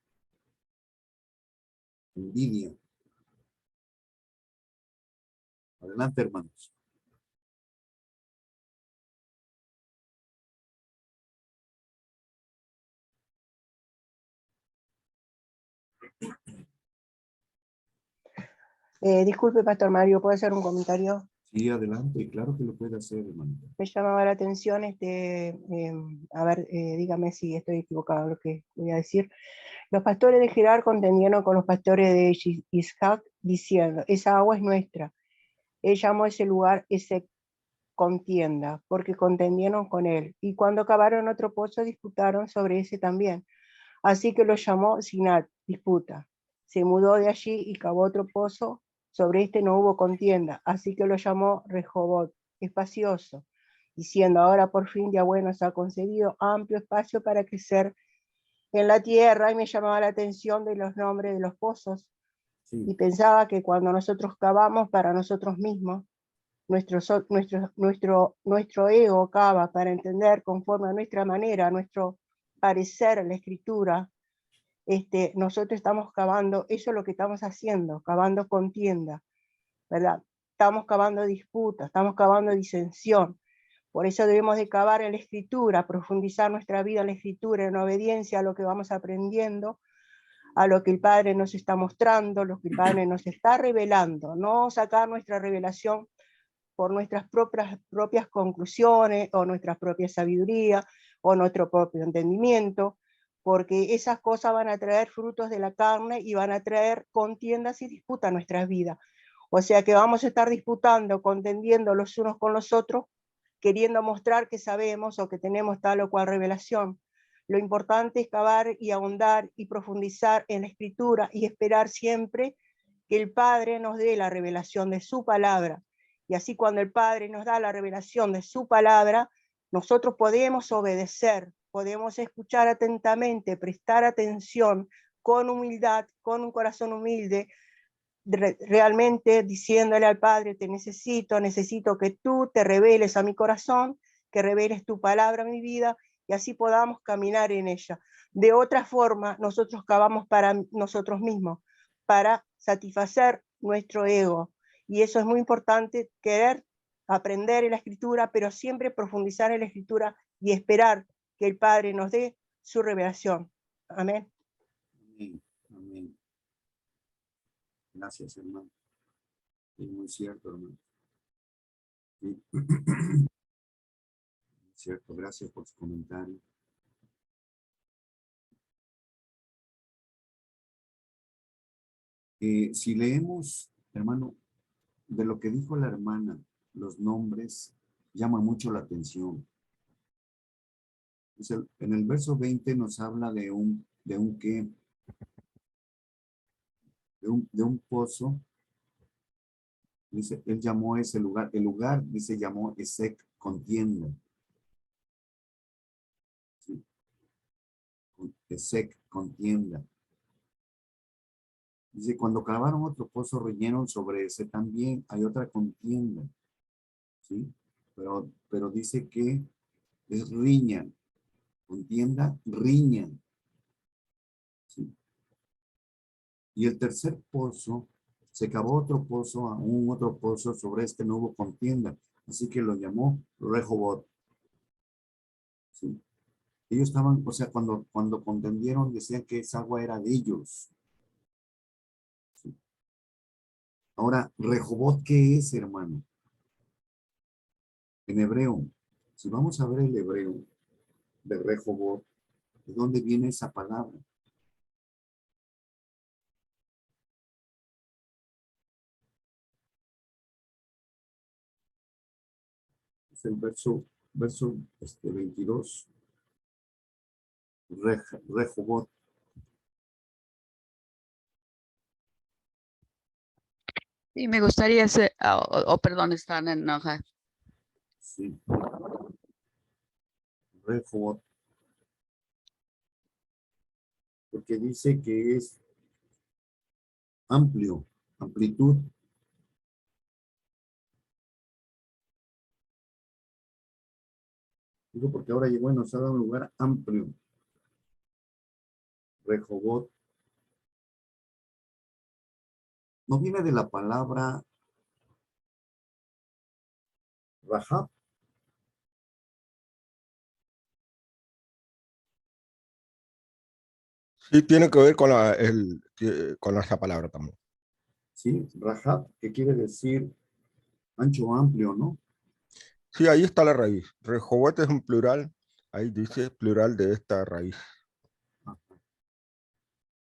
Envidia. Adelante, hermanos. Disculpe, Pastor Mario, ¿puedo hacer un comentario? Sí, adelante, claro que lo puede hacer, hermano. Me llamaba la atención, a ver, dígame si estoy equivocado en lo que voy a decir. Los pastores de Gerar contendieron con los pastores de Isaac, diciendo, esa agua es nuestra. Él llamó a ese lugar ese contienda, porque contendieron con él. Y cuando cavaron otro pozo, disputaron sobre ese también. Así que lo llamó Sinat, disputa. Se mudó de allí y cavó otro pozo. Sobre este no hubo contienda, así que lo llamó Rehobot, espacioso, diciendo, ahora por fin Yahweh nos ha concedido amplio espacio para crecer en la tierra. Y me llamaba la atención de los nombres de los pozos. Sí. Y pensaba que cuando nosotros cavamos para nosotros mismos, nuestro ego cava para entender conforme a nuestra manera, a nuestro parecer la escritura, nosotros estamos cavando, eso es lo que estamos haciendo, cavando contienda, ¿verdad? Estamos cavando disputa, estamos cavando disensión. Por eso debemos de cavar en la escritura, profundizar nuestra vida en la escritura, en obediencia a lo que vamos aprendiendo, a lo que el Padre nos está mostrando, lo que el Padre nos está revelando, no sacar nuestra revelación por nuestras propias conclusiones o nuestra propia sabiduría o nuestro propio entendimiento, porque esas cosas van a traer frutos de la carne y van a traer contiendas y disputas a nuestras vidas. O sea que vamos a estar disputando, contendiendo los unos con los otros, queriendo mostrar que sabemos o que tenemos tal o cual revelación. Lo importante es cavar y ahondar y profundizar en la escritura y esperar siempre que el Padre nos dé la revelación de su palabra. Y así cuando el Padre nos da la revelación de su palabra, nosotros podemos obedecer, podemos escuchar atentamente, prestar atención con humildad, con un corazón humilde, realmente diciéndole al Padre, te necesito que tú te reveles a mi corazón, que reveles tu palabra a mi vida, y así podamos caminar en ella. De otra forma, nosotros cavamos para nosotros mismos, para satisfacer nuestro ego, y eso es muy importante, querer aprender en la Escritura, pero siempre profundizar en la Escritura y esperar que el Padre nos dé su revelación. Amén. Amén. Amén. Gracias, hermano. Es muy cierto, hermano. Sí. Cierto, gracias por su comentario. Si leemos, hermano, de lo que dijo la hermana, los nombres llaman mucho la atención. En el verso 20 nos habla de un pozo. Dice, él llamó ese lugar, el lugar, dice, llamó Esec, contienda. ¿Sí? Esec, contienda. Dice, cuando cavaron otro pozo, rellenaron sobre ese también, hay otra contienda. ¿Sí? Pero dice que es riña, contienda, riña. ¿Sí? Y el tercer pozo, se cavó otro pozo, aún otro pozo, sobre este no hubo contienda. Así que lo llamó Rehobot. ¿Sí? Ellos estaban, o sea, cuando contendieron, decían que esa agua era de ellos. ¿Sí? Ahora, Rehobot, ¿qué es, hermano? En hebreo, si vamos a ver el hebreo de Rehobot, ¿de dónde viene esa palabra? Es el verso 22. Rehobot. Sí, me gustaría hacer, perdón, están en hoja. Sí. Rehobot. Porque dice que es amplio, amplitud. Digo porque ahora llegó y nos ha dado un lugar amplio. Rehobot. No viene de la palabra Rahab. Sí, tiene que ver con con esa palabra también. Sí, Rahab, que quiere decir ancho, amplio, ¿no? Sí, ahí está la raíz. Rehobot es un plural, ahí dice plural de esta raíz.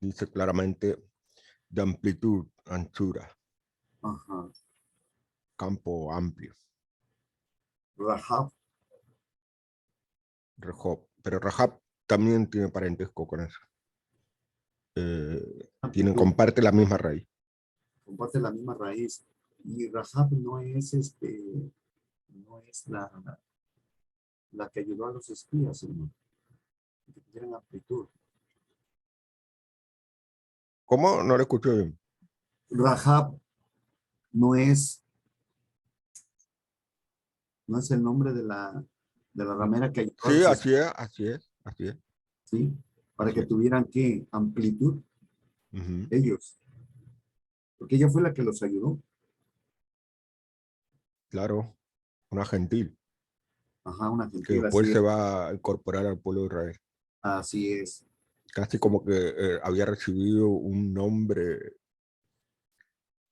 Dice claramente de amplitud, anchura, Ajá. campo amplio. Rahab. Rehob. Pero Rahab también tiene parentesco con eso. Comparte la misma raíz. Comparte la misma raíz. Y Rahab no es la que ayudó a los espías, hermano. Que tuvieran amplitud. ¿Cómo? No lo escuché bien. Rahab no es el nombre de la ramera que ayudó a Sí, los así espías, es, así es, así es. ¿sí? Para que tuvieran, ¿qué? Amplitud, Ujú. ellos. Porque ella fue la que los ayudó. Claro, una gentil, Ajá, una que gentil, después así se es. va a incorporar al pueblo de Israel. Así es. Casi como que había recibido un nombre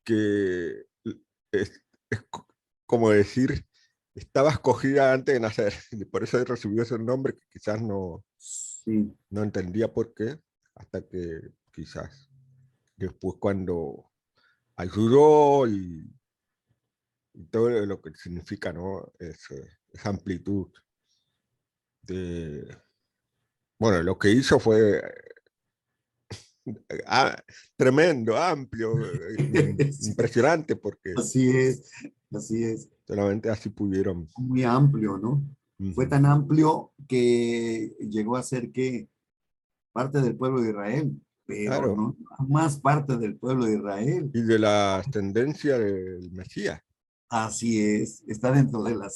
que es como decir, estaba escogida antes de nacer, y por eso recibió ese nombre que quizás Sí. no entendía por qué, hasta que quizás después cuando ayudó y todo lo que significa, ¿no? Esa amplitud de... Bueno, lo que hizo fue tremendo, amplio, impresionante, porque Así es. Así es. solamente así pudieron. Muy amplio, ¿no? Fue Ujú. tan amplio que llegó a ser que parte del pueblo de Israel, pero Claro, no más parte del pueblo de Israel. y de la ascendencia del Mesías. Así es, está dentro de la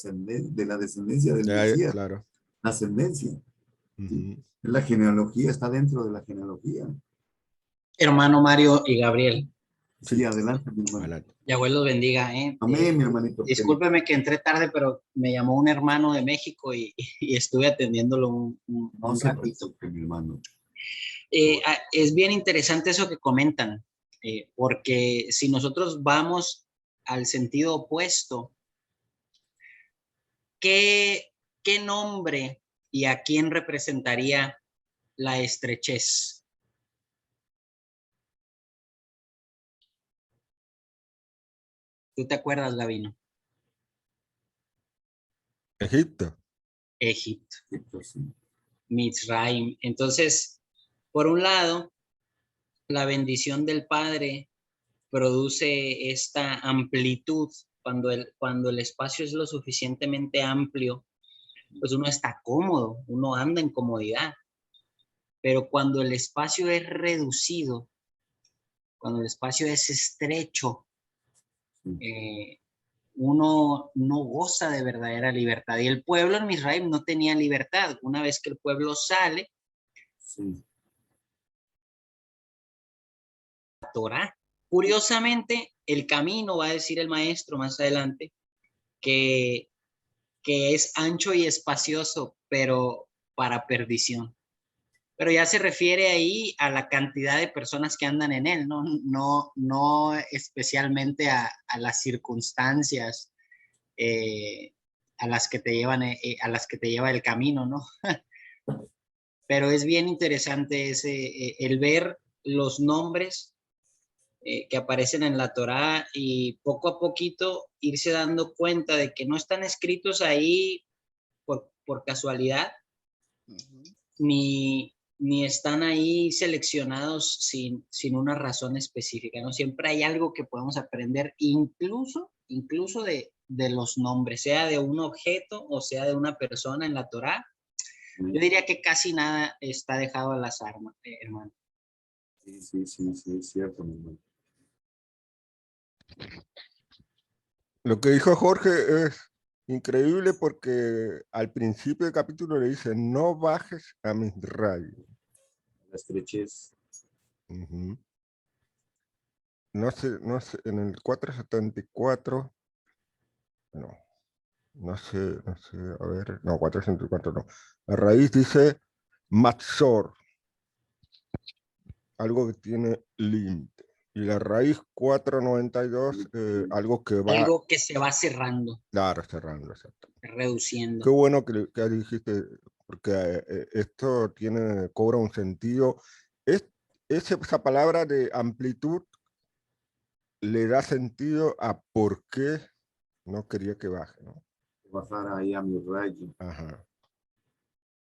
descendencia del Mesías, Claro. la ascendencia. ¿Sí? Ujú. La genealogía está dentro de la genealogía. Hermano Mario y Gabriel. Sí, Sí, adelante, mi hermano. adelante. Yahweh los bendiga. Amén, mi hermanito. Discúlpeme que entré tarde, pero me llamó un hermano de México y estuve atendiéndolo No un se ratito. preocupe, mi hermano. Es bien interesante eso que comentan, porque si nosotros vamos al sentido opuesto, ¿qué ¿qué nombre y a quién representaría la estrechez? ¿Tú te acuerdas, Gavino? Egipto. Egipto, Sí. Mitzrayim. Entonces, por un lado, la bendición del Padre produce esta amplitud. Cuando el espacio es lo suficientemente amplio, pues uno está cómodo, uno anda en comodidad. Pero cuando el espacio es reducido, cuando el espacio es estrecho, uno no goza de verdadera libertad. Y el pueblo en Misraim no tenía libertad. Una vez que el pueblo sale, la Torá. Curiosamente, el camino, va a decir el maestro más adelante, que es ancho y espacioso, pero para perdición. Pero ya se refiere ahí a la cantidad de personas que andan en él, no especialmente a las circunstancias a las que te llevan, a las que te lleva el camino, ¿no? Pero es bien interesante el ver los nombres que aparecen en la Torá y poco a poquito irse dando cuenta de que no están escritos ahí por casualidad, ni están ahí seleccionados sin una razón específica, ¿no? Siempre hay algo que podemos aprender, incluso de los nombres, sea de un objeto o sea de una persona en la Torá. Yo diría que casi nada está dejado al azar, hermano. Sí, es cierto, mi hermano. Lo que dijo Jorge es increíble porque al principio del capítulo le dice, no bajes a Misraim. La estrechez. No sé, en el 474, no sé, a ver, no, 474 no. La raíz dice Matzor, algo que tiene límite. Y la raíz 492, algo que va... Algo que se va cerrando. Claro, cerrando, exacto. Reduciendo. Qué bueno que dijiste, porque esto cobra un sentido. Esa palabra de amplitud le da sentido a por qué no quería que baje, ¿no? Bajar ahí a mi rayo. Ajá.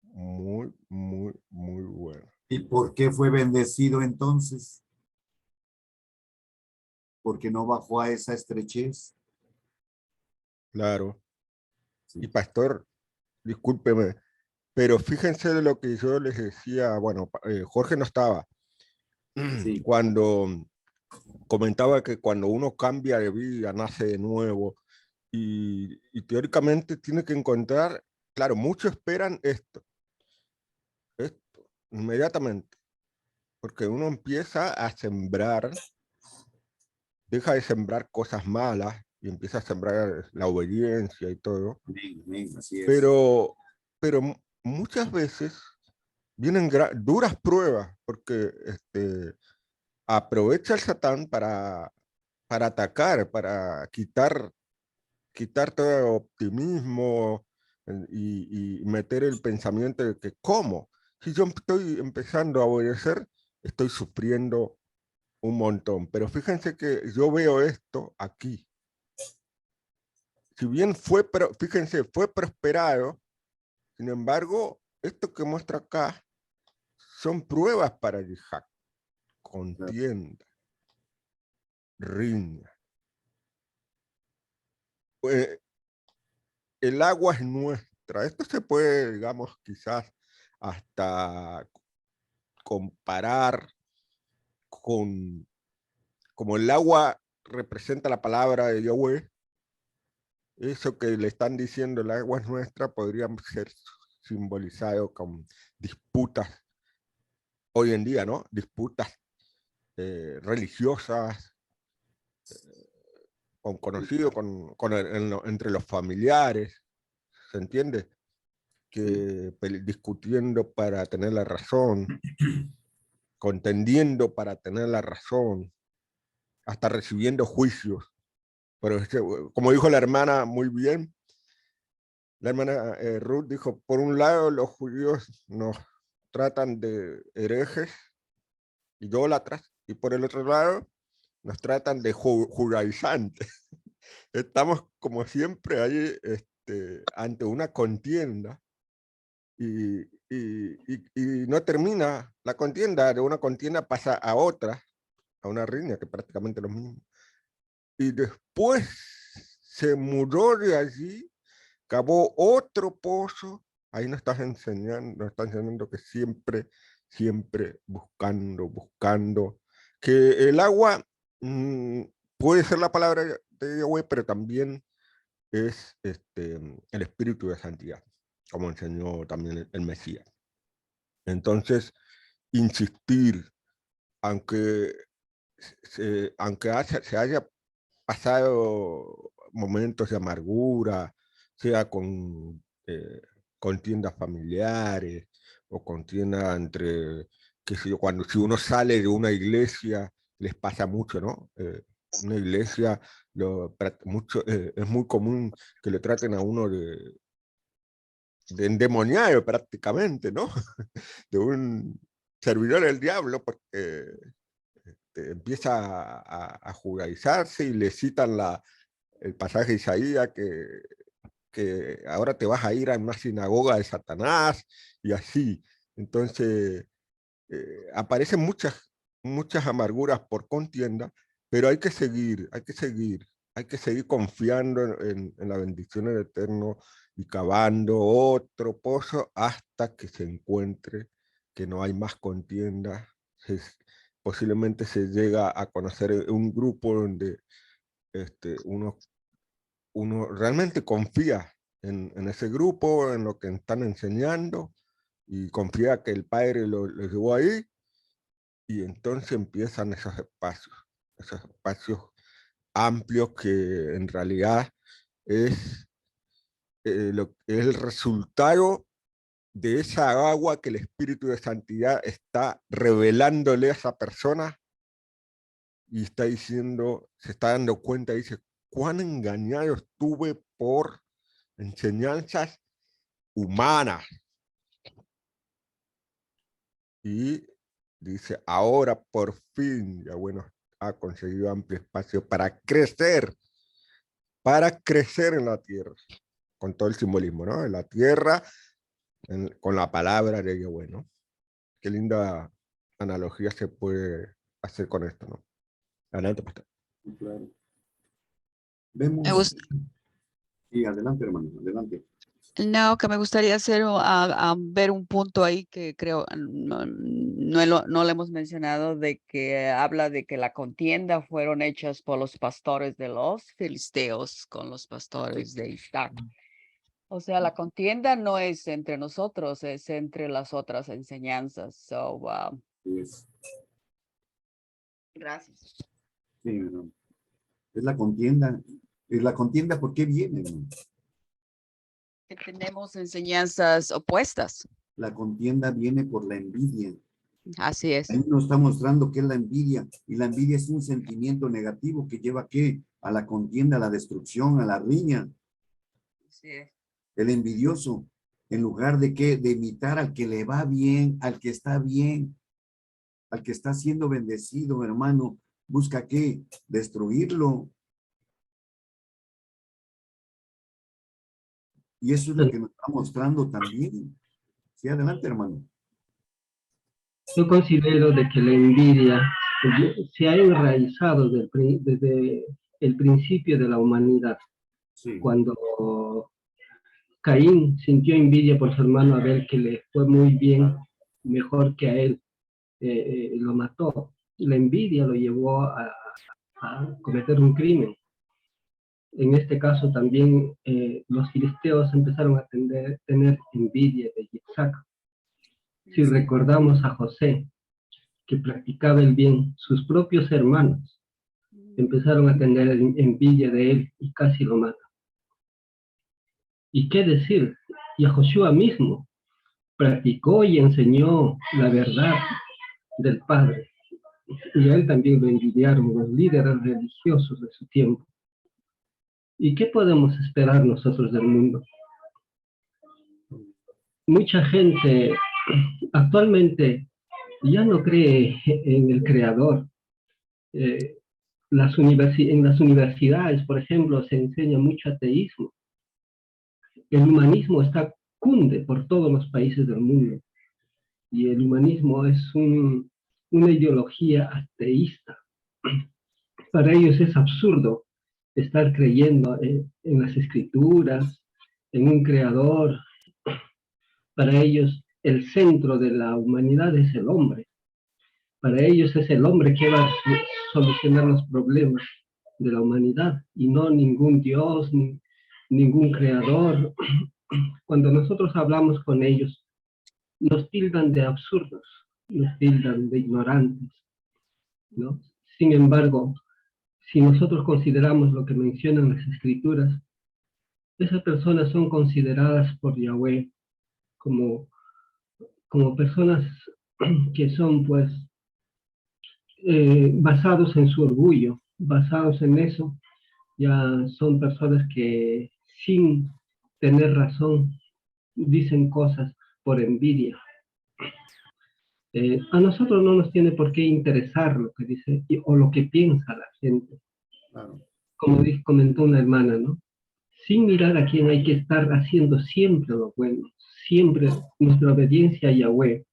Muy, muy, muy bueno. ¿Y por qué fue bendecido entonces? Porque no bajó a esa estrechez. Claro. Sí. Y pastor, discúlpeme, pero fíjense de lo que yo les decía, bueno, Jorge no estaba. Sí. Cuando comentaba que cuando uno cambia de vida, nace de nuevo, y teóricamente tiene que encontrar, claro, muchos esperan esto, inmediatamente, porque uno empieza a sembrar, deja de sembrar cosas malas y empieza a sembrar la obediencia y todo. Así es. Pero muchas veces vienen duras pruebas, porque aprovecha el Satán para atacar, para quitar todo optimismo y meter el pensamiento de que ¿cómo? Si yo estoy empezando a obedecer, estoy sufriendo un montón. Pero fíjense que yo veo esto aquí. Si bien fíjense, fue prosperado, sin embargo, esto que muestra acá son pruebas para Yitzhak. Contienda, riña. El agua es nuestra. Esto se puede, digamos, quizás hasta comparar con como el agua representa la palabra de Yahweh, eso que le están diciendo el agua es nuestra podría ser simbolizado con disputas hoy en día, ¿no? Disputas religiosas, conocido entre los familiares, ¿se entiende? Que discutiendo para tener la razón, contendiendo para tener la razón, hasta recibiendo juicios. Pero como dijo la hermana muy bien, La hermana Ruth dijo, por un lado los judíos nos tratan de herejes, idólatras, y por el otro lado nos tratan de judaizantes. Estamos como siempre ahí ante una contienda y no termina la contienda, de una contienda pasa a otra, a una riña que prácticamente lo mismo. Y después se mudó de allí, cavó otro pozo, ahí nos están enseñando que siempre buscando, que el agua puede ser la palabra de Yahweh, pero también es el espíritu de santidad, como enseñó también el Mesías. Entonces, insistir, aunque se haya pasado momentos de amargura, sea con contiendas familiares o contiendas entre, si uno sale de una iglesia, les pasa mucho, ¿no? Una iglesia, es muy común que le traten a uno de endemoniado prácticamente, ¿no? De un servidor del diablo, porque empieza a judaizarse y le citan el pasaje de Isaías que ahora te vas a ir a una sinagoga de Satanás y así. Entonces, aparecen muchas amarguras por contienda, pero hay que seguir confiando en la bendición del Eterno y cavando otro pozo hasta que se encuentre que no hay más contienda. Posiblemente se llega a conocer un grupo donde uno realmente confía en ese grupo, en lo que están enseñando, y confía que el Padre lo llevó ahí, y entonces empiezan esos espacios amplios que en realidad es el resultado de esa agua que el Espíritu de Santidad está revelándole a esa persona y está diciendo, se está dando cuenta, dice, cuán engañado estuve por enseñanzas humanas. Y dice, ahora por fin, ya bueno, ha conseguido amplio espacio para crecer en la tierra, con todo el simbolismo, ¿no? En la tierra, con la palabra de Yahweh, ¿no? Qué linda analogía se puede hacer con esto, ¿no? Adelante, pastor. Claro. Me Vemos. gusta, Sí, adelante, hermano, adelante. no, que me gustaría hacer a ver un punto ahí que creo no le hemos mencionado, de que habla de que la contienda fueron hechas por los pastores de los filisteos con los pastores de Isaac. O sea, la contienda no es entre nosotros, es entre las otras enseñanzas. So, Yes. gracias. Sí, hermano. Es la contienda. ¿Es la contienda por qué viene, hermano? Que tenemos enseñanzas opuestas. La contienda viene por la envidia. Así es. Ahí nos está mostrando qué es la envidia. Y la envidia es un sentimiento negativo que lleva ¿a qué? A la contienda, a la destrucción, a la riña. Así es. El envidioso, en lugar de ¿qué? De imitar al que le va bien, al que está bien, al que está siendo bendecido, hermano, busca ¿qué? Destruirlo. Y eso es lo que nos está mostrando también. Sí, adelante, hermano. Yo considero de que la envidia se ha enraizado desde el principio de la humanidad. Sí. Cuando Caín sintió envidia por su hermano Abel, que le fue muy bien, mejor que a él, lo mató. La envidia lo llevó a cometer un crimen. En este caso también los filisteos empezaron a tener envidia de Isaac. Si recordamos a José, que practicaba el bien, sus propios hermanos empezaron a tener envidia de él y casi lo matan. ¿Y qué decir? Yahoshua mismo practicó y enseñó la verdad del Padre. Y a él también lo envidiaron los líderes religiosos de su tiempo. ¿Y qué podemos esperar nosotros del mundo? mucha gente actualmente ya no cree en el creador. En las universidades, por ejemplo, se enseña mucho ateísmo. El humanismo cunde por todos los países del mundo. Y el humanismo es una ideología ateísta. Para ellos es absurdo estar creyendo en las escrituras, en un creador. Para ellos el centro de la humanidad es el hombre. Para ellos es el hombre que va a solucionar los problemas de la humanidad y no ningún Dios, ningún creador. Cuando nosotros hablamos con ellos, nos tildan de absurdos, nos tildan de ignorantes, ¿no? Sin embargo, si nosotros consideramos lo que mencionan las escrituras, esas personas son consideradas por Yahweh como personas que son, pues, basados en su orgullo, basados en eso, ya son personas que sin tener razón dicen cosas por envidia. A nosotros no nos tiene por qué interesar lo que dice o lo que piensa la gente. Claro. Como comentó una hermana, ¿no? Sin mirar a quién hay que estar haciendo siempre lo bueno, siempre nuestra obediencia a Yahweh.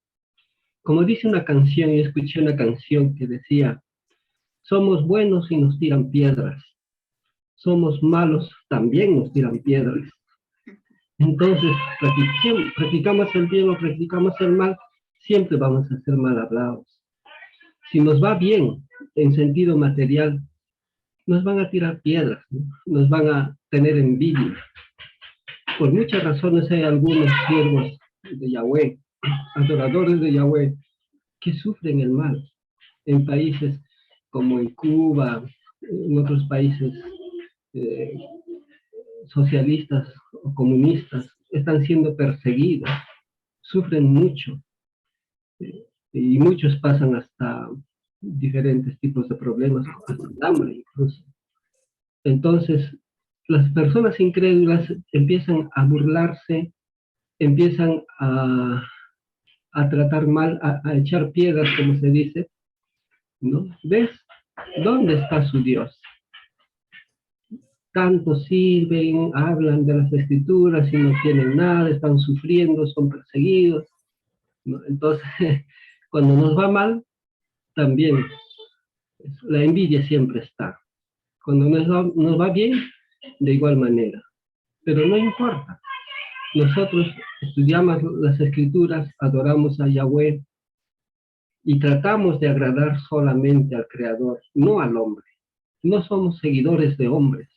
Como dice una canción, yo escuché una canción que decía, somos buenos y nos tiran piedras, somos malos, también nos tiran piedras. Entonces, practicamos el bien o practicamos el mal, siempre vamos a ser mal hablados. Si nos va bien en sentido material, nos van a tirar piedras, ¿no? Nos van a tener envidia. Por muchas razones hay algunos siervos de Yahweh, adoradores de Yahweh, que sufren el mal. En países como en Cuba, en otros países socialistas o comunistas, están siendo perseguidos, sufren mucho, y muchos pasan hasta diferentes tipos de problemas, hasta hambre incluso. Entonces, las personas incrédulas empiezan a burlarse, empiezan a tratar mal, a echar piedras, como se dice, ¿no? ¿Ves? ¿Dónde está su Dios? Tanto sirven, hablan de las escrituras y no tienen nada, están sufriendo, son perseguidos, ¿no? Entonces, cuando nos va mal, también la envidia siempre está. Cuando nos va bien, de igual manera. Pero no importa. Nosotros estudiamos las escrituras, adoramos a Yahweh y tratamos de agradar solamente al Creador, no al hombre. No somos seguidores de hombres,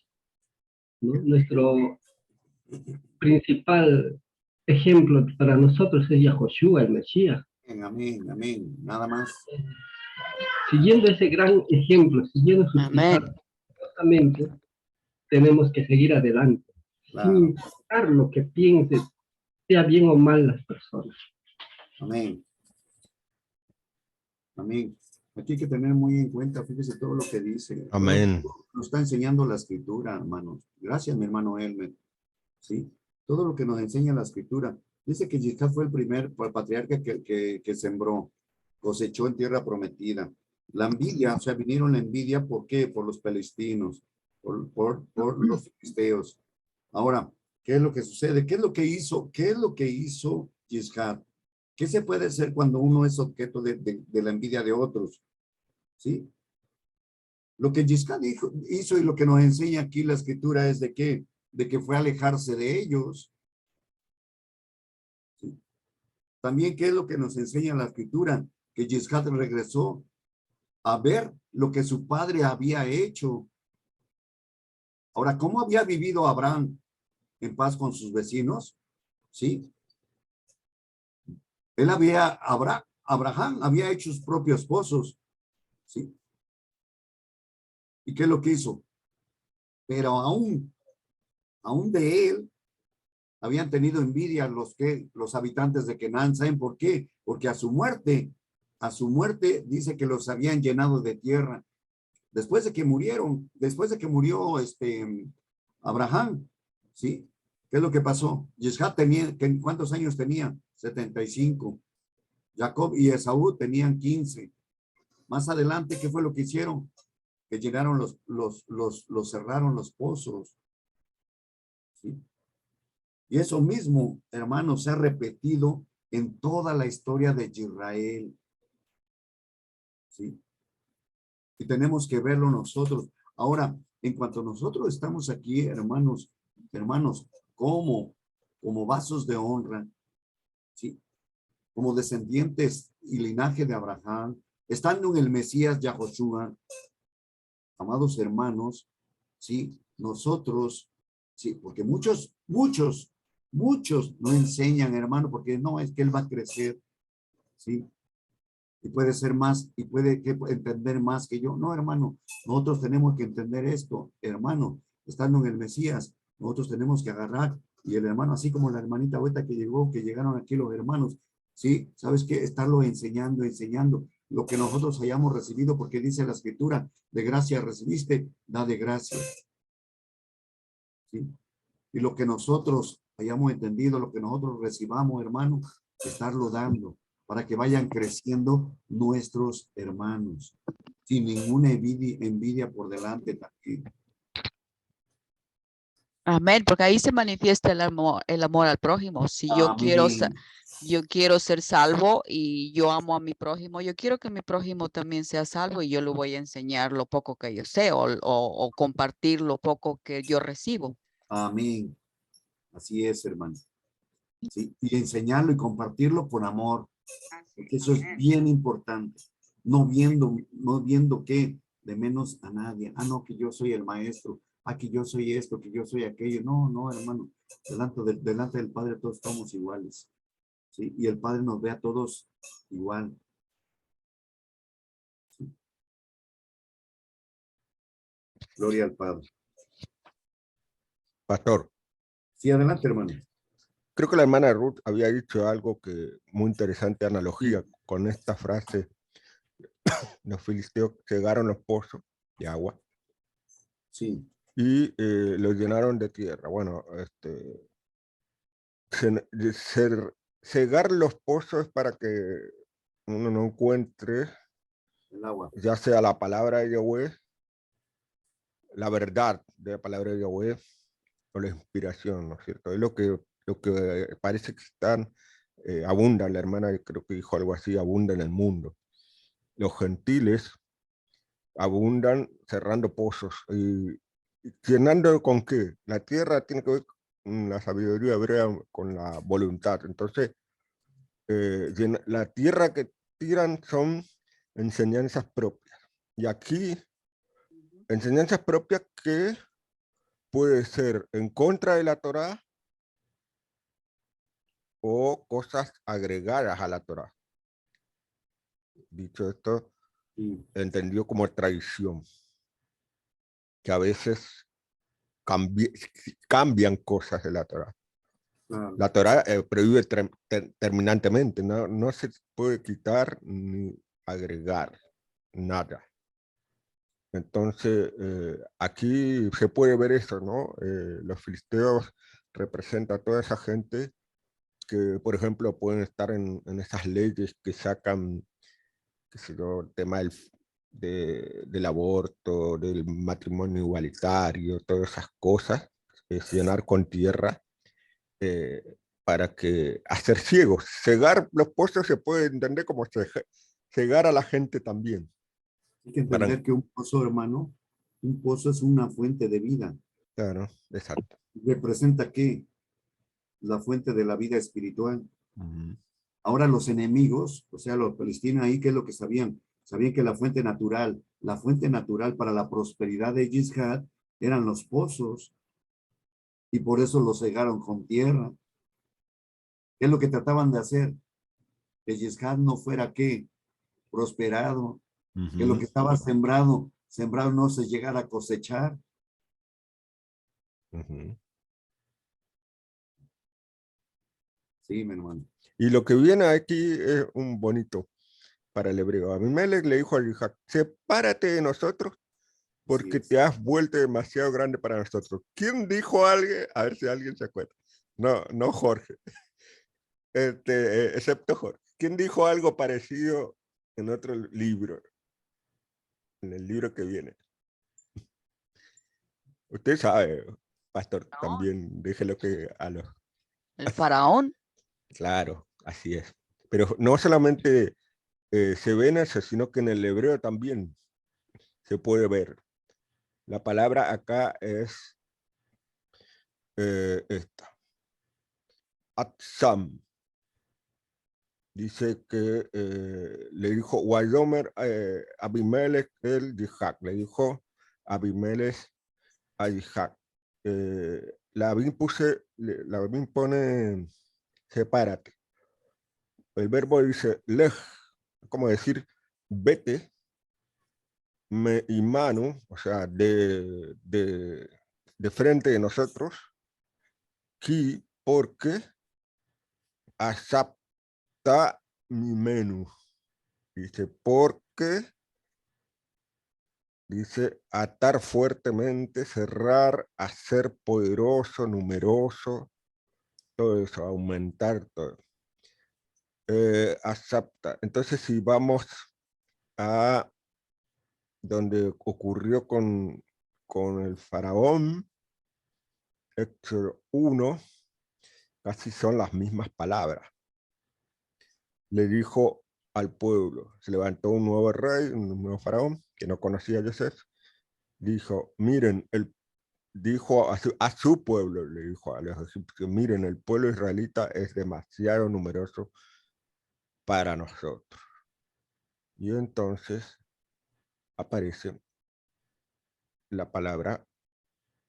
¿no? Nuestro principal ejemplo para nosotros es Yahoshua, el Mesías. Amén, amén. Nada más. Siguiendo ese gran ejemplo, siguiendo sus pisadas, tenemos que seguir adelante, Claro. sin importar lo que piensen, sea bien o mal las personas. Amén. Amén. Aquí hay que tener muy en cuenta, fíjese todo lo que dice. Amén. Nos está enseñando la escritura, hermanos. Gracias, mi hermano Elmer. Sí, todo lo que nos enseña la escritura. Dice que Yitzhak fue el primer patriarca que sembró, cosechó en tierra prometida. La envidia, o sea, vinieron la envidia, ¿por qué? Por los palestinos, por los filisteos. Ahora, ¿qué es lo que sucede? ¿Qué es lo que hizo? ¿Qué es lo que hizo Yitzhak? ¿Qué se puede hacer cuando uno es objeto de la envidia de otros? ¿Sí? Lo que Yitzhak hizo y lo que nos enseña aquí la escritura es de que fue alejarse de ellos. ¿Sí? También, ¿qué es lo que nos enseña la escritura? Que Yitzhak regresó a ver lo que su padre había hecho. Ahora, ¿cómo había vivido Abraham en paz con sus vecinos? ¿Sí? Abraham había hecho sus propios pozos. ¿Sí? ¿Y qué es lo que hizo? Pero aún de él, habían tenido envidia los habitantes de Canaán. ¿Saben por qué? Porque a su muerte dice que los habían llenado de tierra. Después de que murió Abraham, ¿sí? ¿Qué es lo que pasó? Yishat tenía, ¿cuántos años tenía? 75. Jacob y Esaú tenían 15. Más adelante, ¿qué fue lo que hicieron? Que llegaron los cerraron los pozos. ¿Sí? Y eso mismo, hermanos, se ha repetido en toda la historia de Israel. ¿Sí? Y tenemos que verlo nosotros. Ahora, en cuanto nosotros estamos aquí, hermanos, como vasos de honra, ¿sí? Como descendientes y linaje de Abraham, estando en el Mesías Yahoshua, amados hermanos, ¿sí? Nosotros, sí, porque muchos no enseñan, hermano, porque no, es que él va a crecer, ¿sí? Y puede ser más, y puede entender más que yo. No, hermano, nosotros tenemos que entender esto, hermano, estando en el Mesías, nosotros tenemos que agarrar, y el hermano, así como la hermanita ahorita que llegaron aquí los hermanos, ¿sí? ¿Sabes qué? Estarlo enseñando, lo que nosotros hayamos recibido, porque dice la Escritura, de gracia recibiste, da de gracia, ¿sí? Y lo que nosotros hayamos entendido, lo que nosotros recibamos, hermano, estarlo dando, para que vayan creciendo nuestros hermanos, sin ninguna envidia por delante también. Amén, porque ahí se manifiesta el amor al prójimo. Si yo quiero ser salvo y yo amo a mi prójimo, yo quiero que mi prójimo también sea salvo y yo le voy a enseñar lo poco que yo sé o compartir lo poco que yo recibo. Amén. Así es, hermano. ¿Sí? Y enseñarlo y compartirlo con amor. Porque eso es bien importante. No viendo que de menos a nadie. Ah, no, que yo soy el maestro. Ah, que yo soy esto, que yo soy aquello. No, hermano. Delante del Padre todos somos iguales. ¿Sí? Y el Padre nos ve a todos igual. ¿Sí? Gloria al Padre. Pastor, Sí, adelante, hermano. creo que la hermana Ruth había dicho algo que muy interesante, analogía Sí. con esta frase: los filisteos cegaron los pozos de agua Sí. y los llenaron de tierra. Bueno, cegar los pozos para que uno no encuentre, El agua. ya sea la palabra de Yahweh, la verdad de la palabra de Yahweh o la inspiración, ¿no es cierto? Es lo que parece que están, abunda, la hermana creo que dijo algo así, abunda en el mundo. Los gentiles abundan cerrando pozos y llenando con qué. La tierra tiene que ver con la sabiduría hebrea, con la voluntad. Entonces, la tierra que tiran son enseñanzas propias. Y aquí, enseñanzas propias que puede ser en contra de la Torá o cosas agregadas a la Torá. Dicho esto, Sí. entendió como traición, que a veces cambian cosas de la Torá. Claro. La Torá prohíbe terminantemente, no se puede quitar ni agregar nada. Entonces, aquí se puede ver eso, ¿no? Los filisteos representan a toda esa gente que, por ejemplo, pueden estar en esas leyes que sacan, qué sé yo, el tema del aborto, del matrimonio igualitario, todas esas cosas, llenar con tierra para que hacer ciegos. Cegar los pozos se puede entender como cegar a la gente también. Hay que entender que un pozo, hermano, un pozo es una fuente de vida. Claro, exacto. ¿Representa qué? La fuente de la vida espiritual. Ahora los enemigos, o sea, los palestinos ahí, ¿qué es lo que sabían? Sabían que la fuente natural para la prosperidad de Yishat eran los pozos, y por eso los cegaron con tierra. ¿Qué es lo que trataban de hacer? Que Yishat no fuera ¿qué? Prosperado, que lo que estaba sembrado no se llegara a cosechar. Sí, mi hermano. Y lo que viene aquí es un bonito para el hebreo. Abimelech le dijo a Isaac: sepárate de nosotros porque te has vuelto demasiado grande para nosotros. ¿Quién dijo algo? A ver si alguien se acuerda. No, no Jorge. Excepto Jorge. ¿Quién dijo algo parecido en otro libro? En el libro que viene. Usted sabe, pastor, No. también déjelo que a los... El faraón. Claro, así es. Pero no solamente se ve en eso, sino que en el hebreo también se puede ver. La palabra acá es esta. Atsam. Dice que le dijo Wayomer Abimelech el Yitzhak. Le dijo Abimelech a Yitzhak. La Biblia pone sepárate. El verbo dice lej, como decir vete, y manu, o sea, de frente de nosotros, ki, porque acepta mi menú. Dice, porque, dice, atar fuertemente, cerrar, hacer poderoso, numeroso, todo eso, aumentar todo. Acepta. Entonces, si vamos a donde ocurrió con el faraón, Éxodo 1, casi son las mismas palabras. Le dijo al pueblo, se levantó un nuevo rey, un nuevo faraón, que no conocía a José, dijo, miren, dijo a su pueblo, le dijo a los egipcios, miren, el pueblo israelita es demasiado numeroso para nosotros. Y entonces aparece la palabra,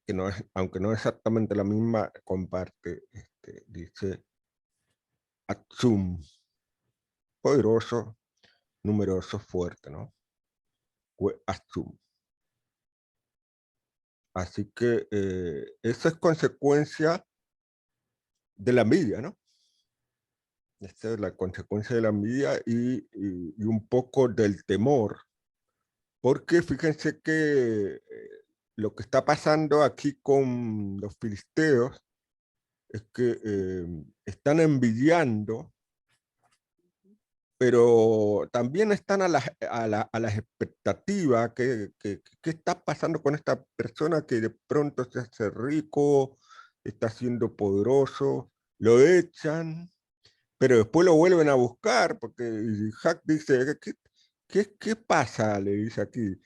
que no es, aunque no es exactamente la misma, comparte, dice, Atsum, poderoso, numeroso, fuerte, ¿no? Atsum. Así que eso es consecuencia de la envidia, ¿no? Esta es la consecuencia de la envidia y un poco del temor. Porque fíjense que lo que está pasando aquí con los filisteos es que están envidiando, pero también están a las expectativas. ¿Qué está pasando con esta persona que de pronto se hace rico, está siendo poderoso, lo echan, pero después lo vuelven a buscar? Porque Jack dice, ¿qué pasa? Le dice aquí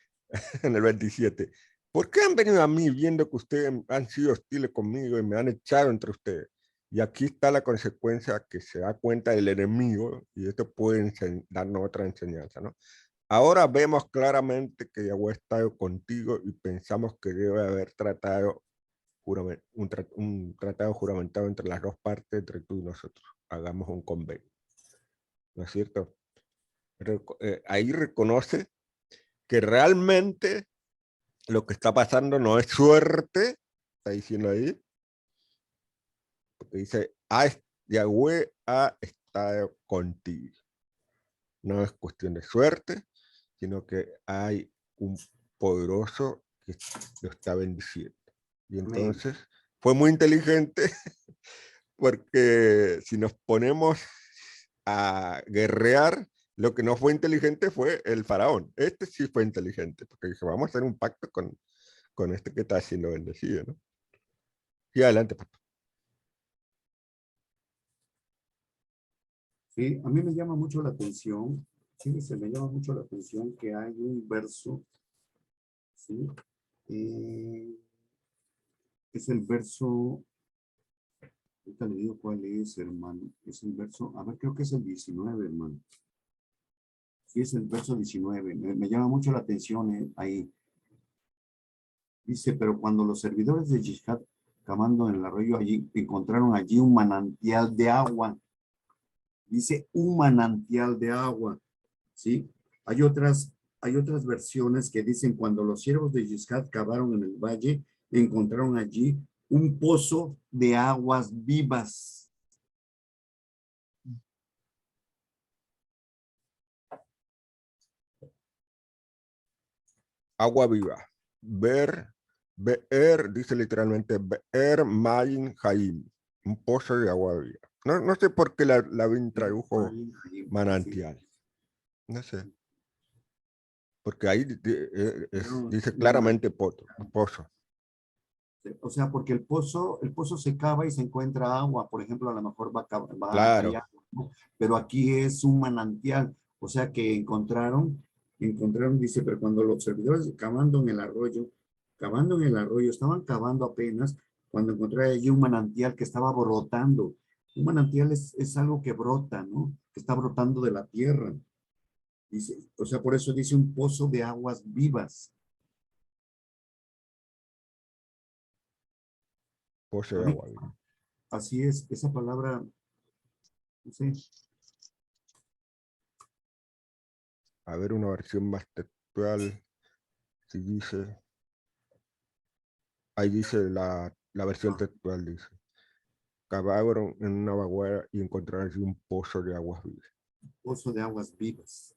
en el 27. ¿Por qué han venido a mí viendo que ustedes han sido hostiles conmigo y me han echado entre ustedes? Y aquí está la consecuencia, que se da cuenta del enemigo, y esto puede darnos otra enseñanza, ¿no? Ahora vemos claramente que Yahweh ha estado contigo y pensamos que debe haber un tratado juramentado entre las dos partes, entre tú y nosotros. Hagamos un convenio. ¿No es cierto? Ahí reconoce que realmente lo que está pasando no es suerte, está diciendo ahí, porque dice, Yahweh ha estado contigo. No es cuestión de suerte, sino que hay un poderoso que lo está bendiciendo. Y entonces fue muy inteligente, porque si nos ponemos a guerrear, lo que no fue inteligente fue el faraón. Este sí fue inteligente, porque dijo, vamos a hacer un pacto con este que está siendo bendecido, ¿no? Y adelante, pastor. Sí, a mí me llama mucho la atención, sí, se me llama mucho la atención que hay un verso, sí, es el verso, ahorita le digo cuál es, hermano, es el verso, a ver, creo que es el 19, hermano. Sí, es el verso 19, me llama mucho la atención ahí. Dice, pero cuando los servidores de Yishad, cavando en el arroyo allí, encontraron allí un manantial de agua. Dice, un manantial de agua, ¿sí? Hay otras versiones que dicen, cuando los siervos de Yishad cavaron en el valle, encontraron allí un pozo de aguas vivas. Agua viva. Beer, dice literalmente Beer Mayin Haim. Un pozo de agua viva. No sé por qué la BIN tradujo manantial. No sé. Porque ahí dice claramente pozo. O sea, porque el pozo se cava y se encuentra agua, por ejemplo, a lo mejor Claro. hay agua, ¿no? Pero aquí es un manantial, o sea que encontraron, dice, pero cuando los servidores cavando en el arroyo, estaban cavando apenas, cuando encontraron allí un manantial que estaba brotando. Un manantial es algo que brota, ¿no? Que está brotando de la tierra. Dice, o sea, por eso dice un pozo de aguas vivas. Pozo de agua viva. Así es, esa palabra, no sé, A ver una versión más textual. Si dice. Ahí dice la versión textual, dice. Cavaron en una vaguada y encontraron allí un pozo de aguas vivas. pozo de aguas vivas.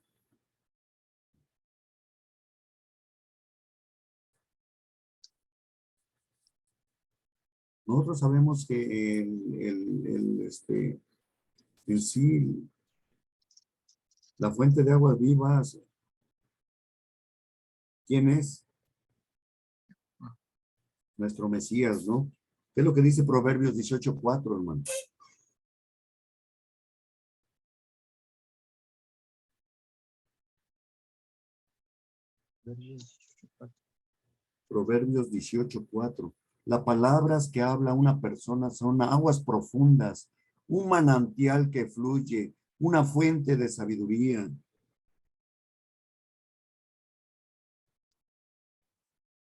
Nosotros sabemos que en sí, la fuente de aguas vivas, ¿quién es? Nuestro Mesías, ¿no? ¿Qué es lo que dice Proverbios 18:4, hermano? Proverbios 18:4. Las palabras que habla una persona son aguas profundas, un manantial que fluye, una fuente de sabiduría.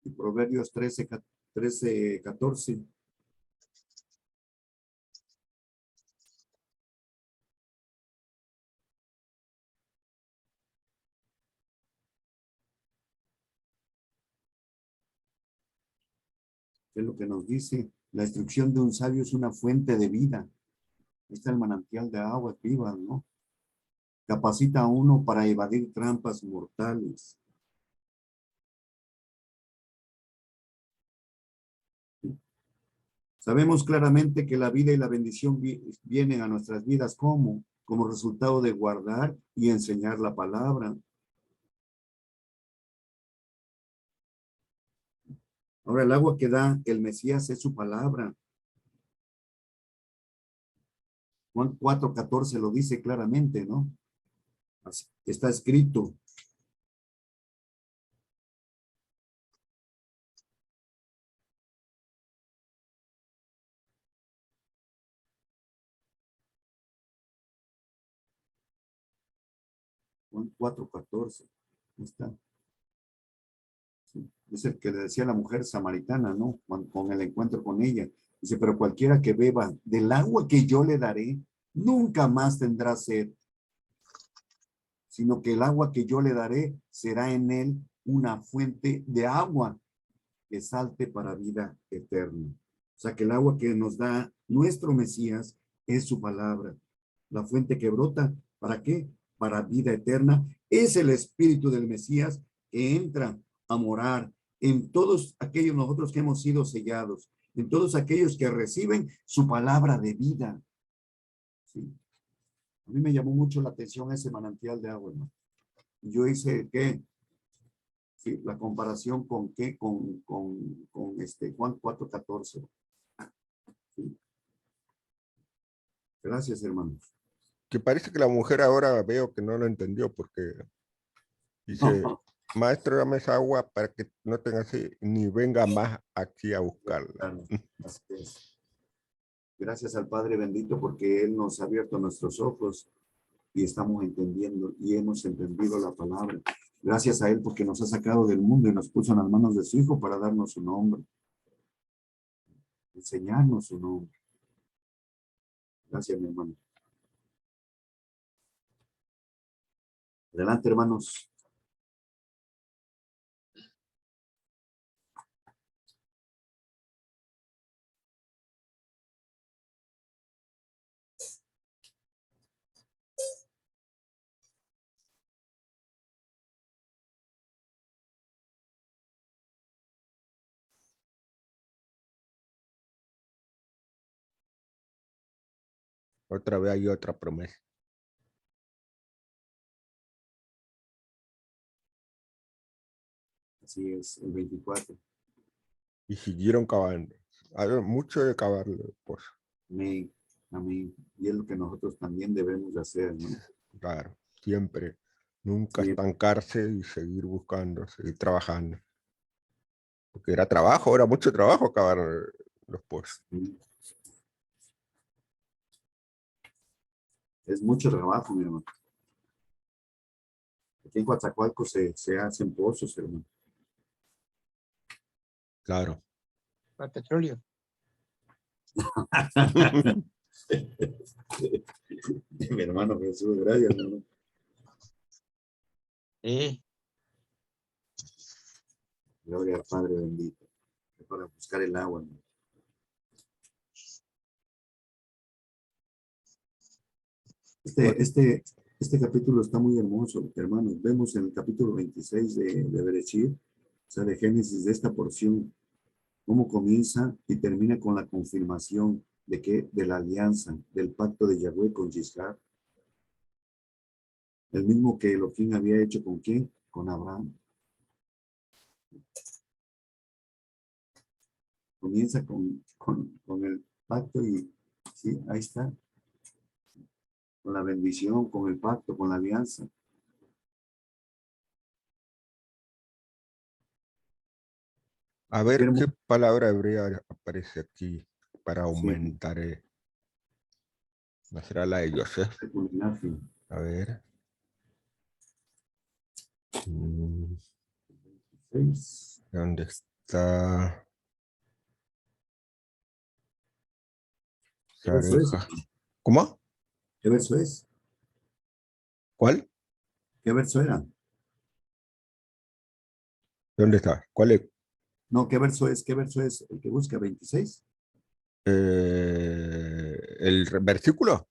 Y Proverbios 13:14. Es lo que nos dice, la instrucción de un sabio es una fuente de vida. Ahí está el manantial de aguas vivas, ¿no? Capacita a uno para evadir trampas mortales. Sabemos claramente que la vida y la bendición vienen a nuestras vidas como resultado de guardar y enseñar la palabra. Ahora, el agua que da el Mesías es su palabra. Juan 4:14 lo dice claramente, ¿no? Así, está escrito. Juan 4:14. Está. Sí. Es el que le decía a la mujer samaritana, ¿no? Con el encuentro con ella. Dice, pero cualquiera que beba del agua que yo le daré, nunca más tendrá sed, sino que el agua que yo le daré será en él una fuente de agua que salte para vida eterna. O sea que el agua que nos da nuestro Mesías es su palabra. La fuente que brota, ¿para qué? Para vida eterna. Es el espíritu del Mesías que entra a morar en todos aquellos nosotros que hemos sido sellados, en todos aquellos que reciben su palabra de vida. ¿Sí? A mí me llamó mucho la atención ese manantial de agua, ¿no? Yo hice, ¿qué? Sí, la comparación con qué, con Juan 4:14. Sí. Gracias, hermanos. Que parece que la mujer ahora veo que no lo entendió porque dice, maestro, dame esa agua para que no tenga así, ni venga más aquí a buscarla. Así es. Gracias al Padre bendito porque Él nos ha abierto nuestros ojos y estamos entendiendo y hemos entendido la palabra. Gracias a Él porque nos ha sacado del mundo y nos puso en las manos de su Hijo para darnos su nombre, enseñarnos su nombre. Gracias, mi hermano. Adelante, hermanos. Otra vez hay otra promesa. Así es, el 24. Y siguieron cavando. Hay mucho de cavar los pozos. Amén. Amén. Y es lo que nosotros también debemos de hacer, ¿no? Claro, siempre. Nunca Sí. estancarse y seguir buscando, seguir trabajando. Porque era trabajo, era mucho trabajo cavar los pozos. Sí. Es mucho trabajo, mi hermano. Aquí en Coatzacoalcos se hacen pozos, hermano. Claro. Para petróleo. Mi hermano Jesús, gracias, hermano. Gloria al Padre bendito. Para buscar el agua, hermano. Este capítulo está muy hermoso, hermanos. Vemos en el capítulo 26 de Bereshit, o sea, de Génesis, de esta porción, cómo comienza y termina con la confirmación de la alianza, del pacto de Yahweh con Yisrael. El mismo que Elohim había hecho con ¿quién? Con Abraham. Comienza con el pacto y sí, ahí está. Con la bendición, con el pacto, con la alianza. A Qué ver qué hermoso. palabra hebrea aparece aquí para Sí, aumentar. ¿No será la de Joseph? culminar, sí. A ver. Seis. ¿Dónde está? ¿Qué verso es? Sareja. ¿Cómo? ¿Qué verso es? ¿Cuál? ¿Qué verso era? ¿Dónde está? ¿Cuál es? No, ¿qué verso es? ¿Qué verso es? El que busca 26. ¿El versículo?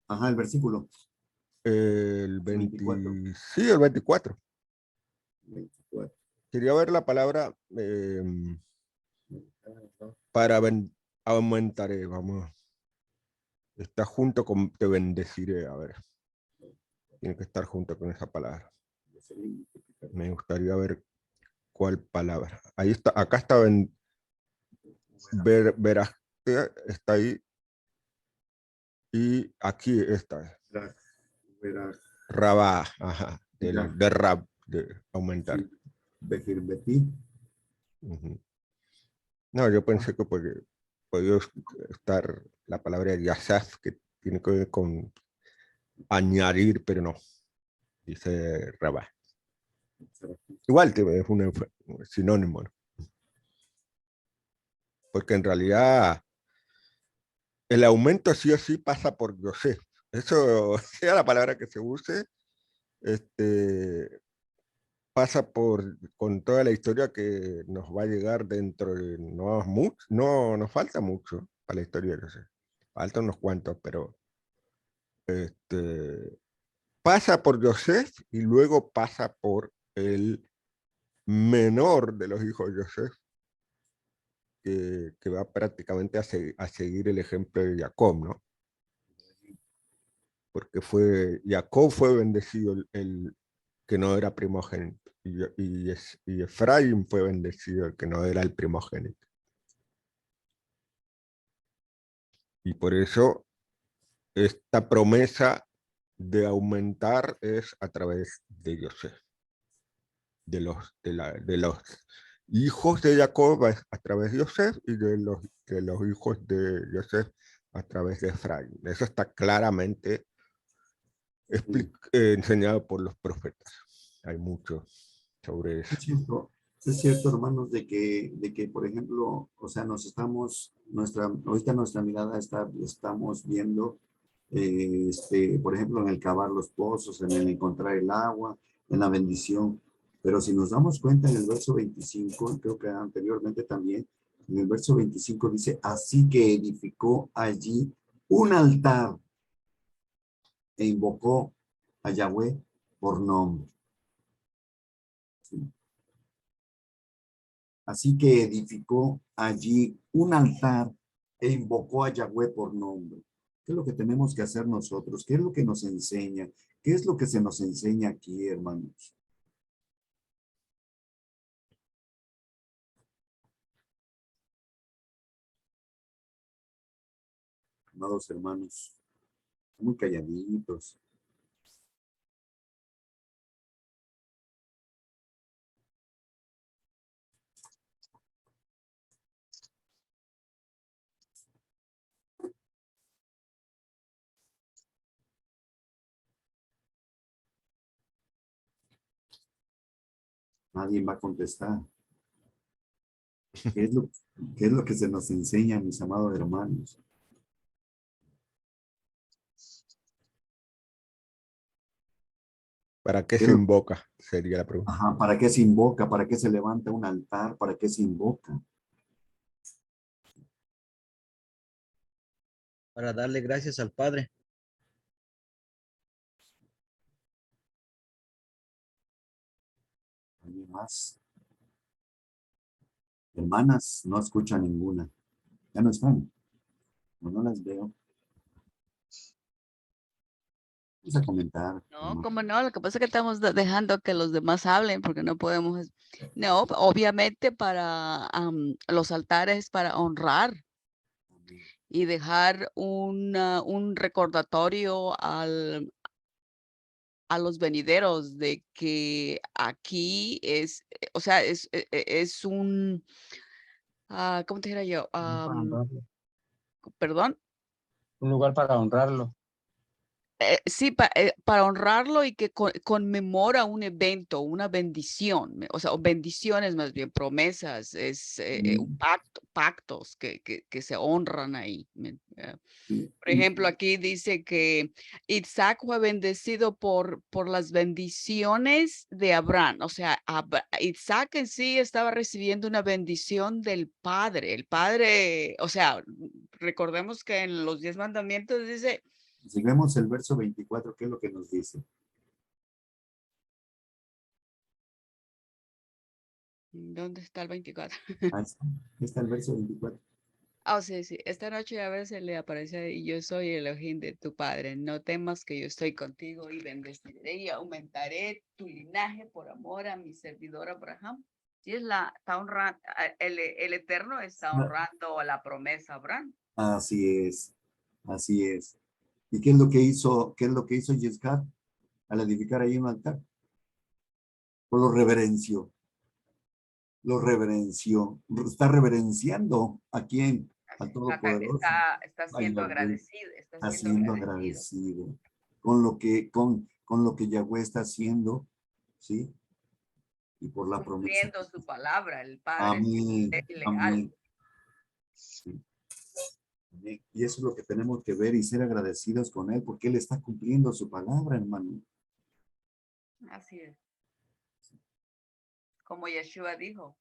Ajá, el versículo. El 20. 24. Sí, el 24. 24. Quería ver la palabra para aumentaré. Vamos. Está junto con te bendeciré. A ver. Tiene que estar junto con esa palabra. Me gustaría ver cuál palabra. Ahí está. Acá está. Verás. Está ahí. Y aquí está. Verá, Rabá. Ajá. ya, De rab. De aumentar. sí, Bejir Betí. Ujú. No, yo pensé que podía estar la palabra yasaf, que tiene que ver con añadir, pero no. Dice rabá. Igual es un sinónimo, ¿no? Porque en realidad el aumento sí o sí pasa por Yosef. Eso, sea la palabra que se use, pasa con toda la historia que nos va a llegar dentro de no nos falta mucho para la historia de Yosef. Faltan unos cuantos, pero pasa por Yosef y luego pasa por el menor de los hijos de Yosef, que va prácticamente a seguir el ejemplo de Jacob, ¿no? Porque Jacob fue bendecido el que no era primogénito, y Efraín fue bendecido el que no era el primogénito. Y por eso esta promesa de aumentar es a través de Yosef, de los hijos de Jacob a través de Yosef y de los hijos de Yosef a través de Efraín. Eso está claramente enseñado por los profetas. Hay mucho sobre eso. Es cierto, hermanos, de que, por ejemplo, o sea, ahorita nuestra mirada estamos viendo, por ejemplo, en el cavar los pozos, en el encontrar el agua, en la bendición. Pero si nos damos cuenta en el verso 25, creo que anteriormente también, en el verso 25 dice, así que edificó allí un altar e invocó a Yahweh por nombre. ¿Sí? Así que edificó allí un altar e invocó a Yahweh por nombre. ¿Qué es lo que tenemos que hacer nosotros? ¿Qué es lo que nos enseña? ¿Qué es lo que se nos enseña aquí, hermanos? Amados hermanos, muy calladitos. Nadie va a contestar. ¿Qué es lo que se nos enseña, mis amados hermanos? ¿Para qué ¿Qué es se lo- invoca? Sería la pregunta. Ajá, ¿para qué se invoca? ¿Para qué se levanta un altar? ¿Para qué se invoca? Para darle gracias al Padre. ¿Alguien más? Hermanas, no escucha ninguna. Ya no están. No las veo. Vamos a comentar. No, como no, lo que pasa es que estamos dejando que los demás hablen porque no podemos. No, obviamente para los altares para honrar y dejar un recordatorio a los venideros de que aquí es, o sea, es un, ¿cómo te dijera yo? Perdón. Un lugar para honrarlo. Sí, para honrarlo y que conmemora un evento, una bendición, o sea, o bendiciones más bien, promesas, es un pactos que se honran ahí. Por ejemplo, aquí dice que Isaac fue bendecido por las bendiciones de Abraham. O sea, Isaac en sí estaba recibiendo una bendición del Padre. El Padre, o sea, recordemos que en los 10 mandamientos dice, Si vemos el verso 24, ¿qué es lo que nos dice? ¿dónde está el 24? Ahí está el verso 24. Ah, sí, sí. Esta noche a veces le aparece y yo soy el Elohim de tu padre. No temas que yo estoy contigo y bendeciré y aumentaré tu linaje por amor a mi servidor Abraham. Sí, está honrando, el Eterno está honrando la promesa a Abraham. Así es. Así es. ¿Y qué es lo que hizo? ¿Qué es lo que hizo Yiscak al edificar ahí un altar? Pues lo reverenció. Lo reverenció. Está reverenciando ¿a quién? Al Todopoderoso. Está A siendo Yahweh. agradecido, está Está siendo siendo agradecido, agradecido con lo que Yahweh está haciendo, ¿sí? Y por la promesa. cumpliendo su palabra. El Padre Amén. es legal. Amén. Sí. Amén. Y eso es lo que tenemos que ver y ser agradecidos con Él, porque Él está cumpliendo su palabra, hermano. Así es. Como Yeshua dijo,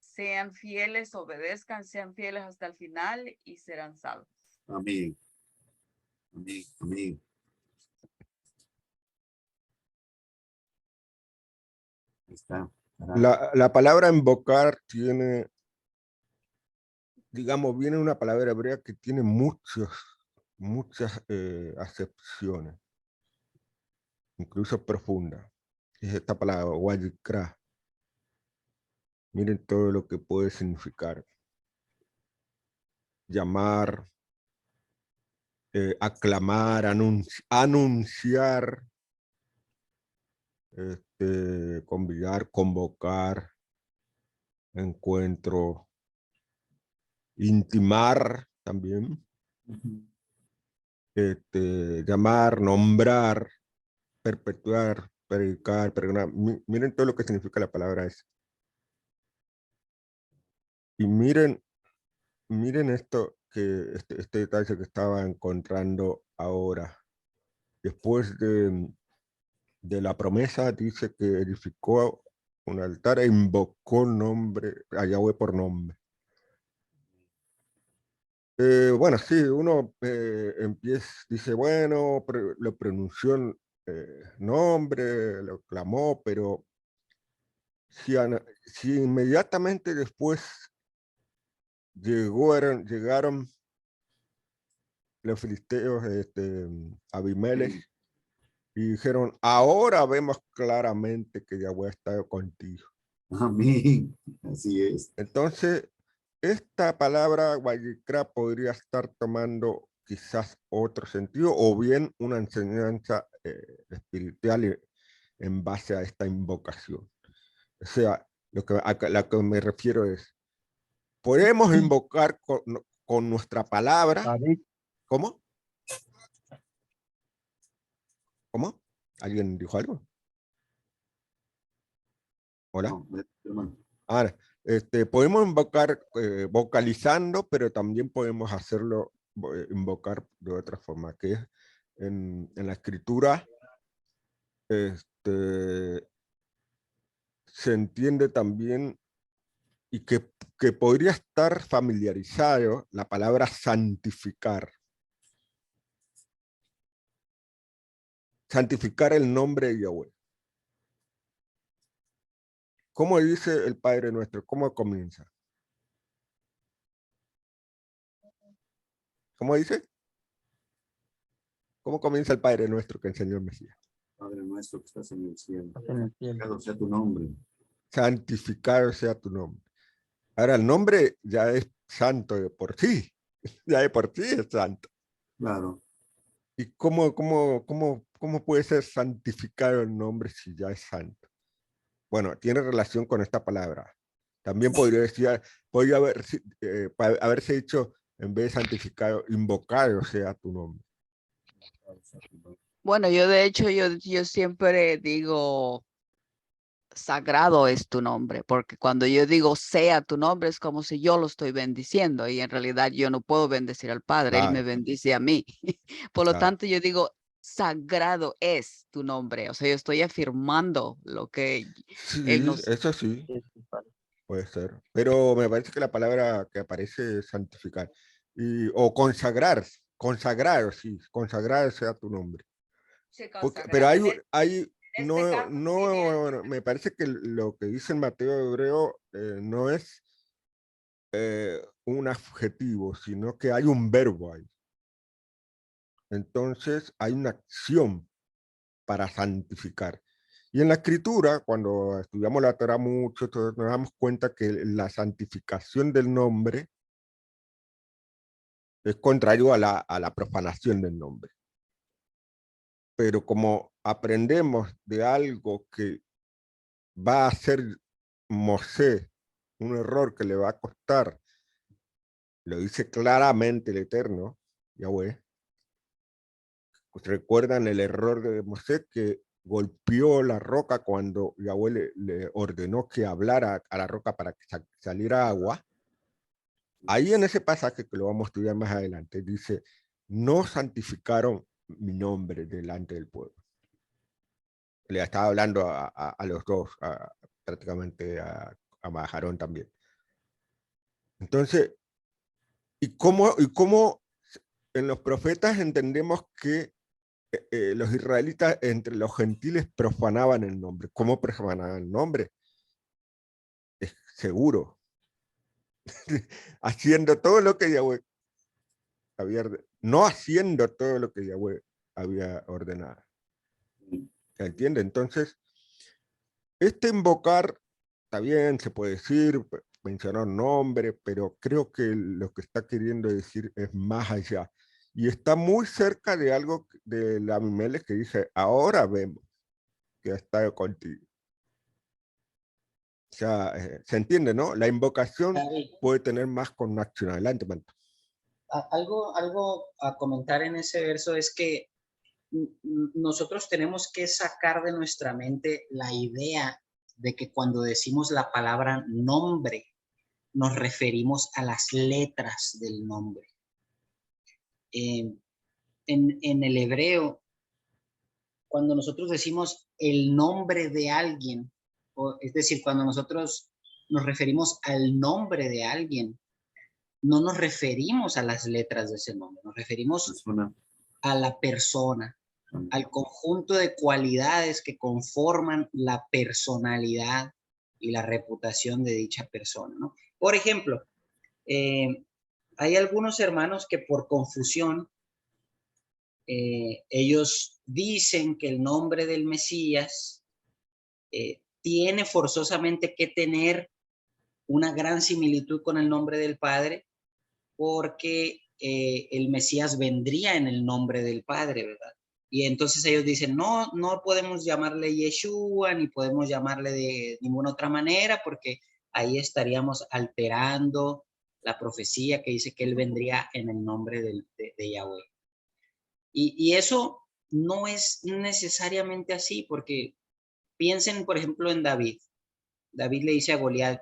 sean fieles, obedezcan, sean fieles hasta el final y serán salvos. Amén. Amén. Amén. Ahí está. La palabra invocar tiene, digamos, viene una palabra hebrea que tiene muchas acepciones, incluso profundas. Es esta palabra, wayikra. Miren todo lo que puede significar. Llamar, aclamar, anunciar, convidar, convocar, encuentro, intimar también, llamar, nombrar, perpetuar, predicar, pregonar. Miren todo lo que significa la palabra esa. Y miren esto, este detalle que estaba encontrando ahora. Después de la promesa, dice que edificó un altar e invocó nombre, a Yahweh por nombre. Bueno, sí, uno dice, bueno, lo pronunció nombre, lo clamó, pero si inmediatamente después llegaron los filisteos, Abimelech, y dijeron, ahora vemos claramente que Yahweh está contigo. Amén. Así es. Entonces, esta palabra Vayikra podría estar tomando quizás otro sentido o bien una enseñanza espiritual en base a esta invocación. O sea, a lo que me refiero es, podemos invocar con nuestra palabra. David. ¿Cómo? ¿Cómo? ¿Alguien dijo algo? Hola. No, hermano. Ahora, podemos invocar vocalizando, pero también podemos hacerlo, invocar de otra forma, que es en la escritura, se entiende también y que podría estar familiarizado la palabra santificar. Santificar el nombre de Yahweh. ¿Cómo dice el Padre Nuestro? ¿Cómo comienza? ¿Cómo dice? ¿Cómo comienza el Padre Nuestro que enseñó el Mesías? Padre nuestro que estás en el cielo. En el cielo. Santificado sea tu nombre. Santificado sea tu nombre. Ahora, el nombre ya es santo de por sí. Ya de por sí es santo. Claro. ¿Y cómo puede ser santificado el nombre si ya es santo? Bueno, tiene relación con esta palabra. También podría decir, podría haberse dicho, en vez de santificado, invocado sea tu nombre. Bueno, yo de hecho, yo siempre digo, sagrado es tu nombre, porque cuando yo digo sea tu nombre es como si yo lo estoy bendiciendo y en realidad yo no puedo bendecir al Padre, Él me Claro, bendice a mí. Por lo claro. tanto, yo digo, sagrado es tu nombre, o sea, yo estoy afirmando lo que Él Sí, nos... eso sí, puede ser. Pero me parece que la palabra que aparece es santificar. O consagrar, sí, consagrar sea tu nombre. Pero no, me parece que lo que dice el Mateo Hebreo no es un adjetivo, sino que hay un verbo ahí. Entonces hay una acción para santificar. Y en la escritura, cuando estudiamos la Torah mucho, nos damos cuenta que la santificación del nombre es contrario a la profanación del nombre. Pero como aprendemos de algo que va a ser Mosé, un error que le va a costar, lo dice claramente el Eterno, Yahweh. ¿Recuerdan el error de Mosé que golpeó la roca cuando Yahweh le ordenó que hablara a la roca para que saliera agua? Ahí en ese pasaje, que lo vamos a estudiar más adelante, dice, no santificaron mi nombre delante del pueblo. Le estaba hablando a los dos, prácticamente a Maharón también. Entonces, ¿y cómo en los profetas entendemos que los israelitas entre los gentiles profanaban el nombre? ¿Cómo profanaban el nombre? Es seguro. Haciendo todo lo que Yahweh no haciendo todo lo que Yahweh había ordenado. ¿Se entiende? Entonces, invocar, está bien, se puede decir, mencionar nombre, pero creo que lo que está queriendo decir es más allá. Y está muy cerca de algo de la Abimelech que dice, ahora vemos que está contigo. O sea, se entiende, ¿no? La invocación David, puede tener más connotación. Adelante, Manto. algo a comentar en ese verso es que nosotros tenemos que sacar de nuestra mente la idea de que cuando decimos la palabra nombre, nos referimos a las letras del nombre. En el hebreo, cuando nosotros decimos el nombre de alguien, es decir, cuando nosotros nos referimos al nombre de alguien, no nos referimos a las letras de ese nombre, nos referimos a la persona, al conjunto de cualidades que conforman la personalidad y la reputación de dicha persona, ¿no? Por ejemplo, hay algunos hermanos que por confusión ellos dicen que el nombre del Mesías tiene forzosamente que tener una gran similitud con el nombre del Padre, porque el Mesías vendría en el nombre del Padre, ¿verdad? Y entonces ellos dicen, no, no podemos llamarle Yeshua, ni podemos llamarle de ninguna otra manera, porque ahí estaríamos alterando la profecía que dice que él vendría en el nombre de Yahweh. Y eso no es necesariamente así, porque piensen, por ejemplo, en David. David le dice a Goliat,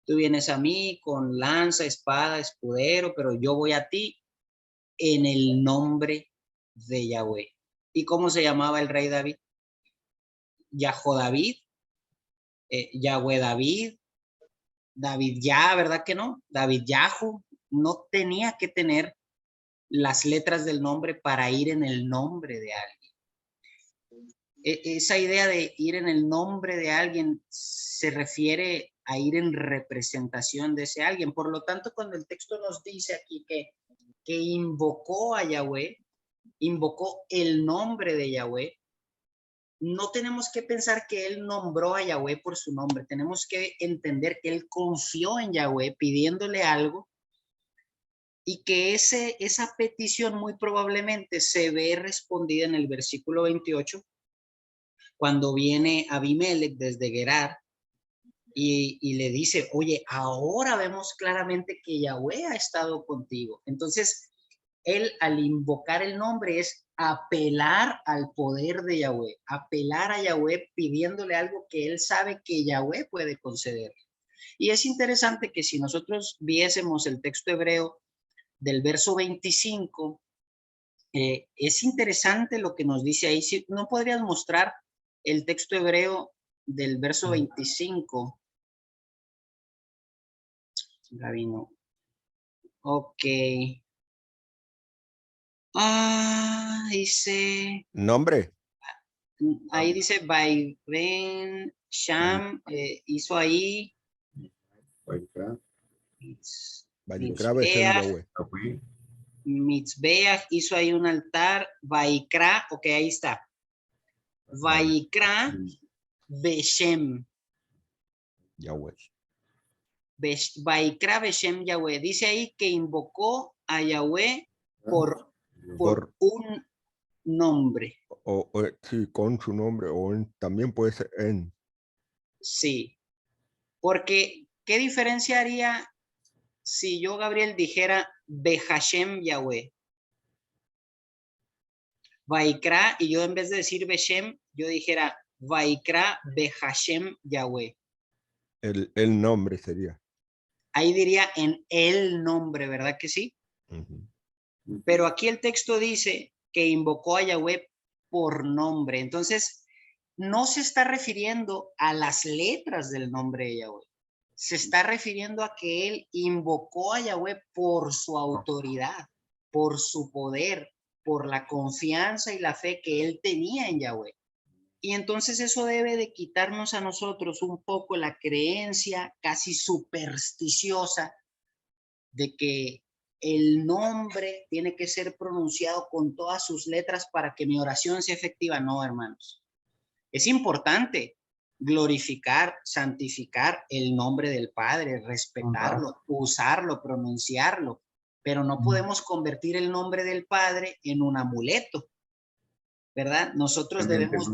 tú vienes a mí con lanza, espada, escudero, pero yo voy a ti en el nombre de Yahweh. ¿Y cómo se llamaba el rey David? David, Yahweh David, David ya, ¿verdad que no? David Yahu, no tenía que tener las letras del nombre para ir en el nombre de alguien. Esa idea de ir en el nombre de alguien se refiere a ir en representación de ese alguien. Por lo tanto, cuando el texto nos dice aquí que invocó a Yahweh, invocó el nombre de Yahweh, no tenemos que pensar que él nombró a Yahweh por su nombre. Tenemos que entender que él confió en Yahweh pidiéndole algo y que esa petición muy probablemente se ve respondida en el versículo 28, cuando viene Abimelech desde Gerar y le dice, oye, ahora vemos claramente que Yahweh ha estado contigo. Entonces, él al invocar el nombre es apelar al poder de Yahweh, apelar a Yahweh pidiéndole algo que él sabe que Yahweh puede conceder. Y es interesante que si nosotros viésemos el texto hebreo del verso 25, es interesante lo que nos dice ahí. Si no podrías mostrar el texto hebreo del verso 25, Gabino. Ok. Dice, ¿Nombre? ahí dice, Ben Sham, hizo ahí Vayikra Beshem Yahweh. Mitzbeach, hizo ahí un altar, Vaikra, ok, ahí está. Vaikra Beshem. Yahweh. Vaikra Beshem Yahweh. Dice ahí que invocó a Yahweh por un nombre. Sí, con su nombre, también puede ser en. Sí, porque ¿qué diferencia haría si yo, Gabriel, dijera Behashem Yahweh? Vaikra, y yo en vez de decir Beshem, yo dijera Vaikra Behashem Yahweh. El nombre sería. Ahí diría en el nombre, ¿verdad que sí? Pero aquí el texto dice que invocó a Yahweh por nombre. Entonces, no se está refiriendo a las letras del nombre de Yahweh. Se está refiriendo a que él invocó a Yahweh por su autoridad, por su poder, por la confianza y la fe que él tenía en Yahweh. Y entonces eso debe de quitarnos a nosotros un poco la creencia casi supersticiosa de que el nombre tiene que ser pronunciado con todas sus letras para que mi oración sea efectiva. No, hermanos. Es importante glorificar, santificar el nombre del Padre, respetarlo, usarlo, pronunciarlo, pero no podemos convertir el nombre del Padre en un amuleto, ¿verdad? Nosotros debemos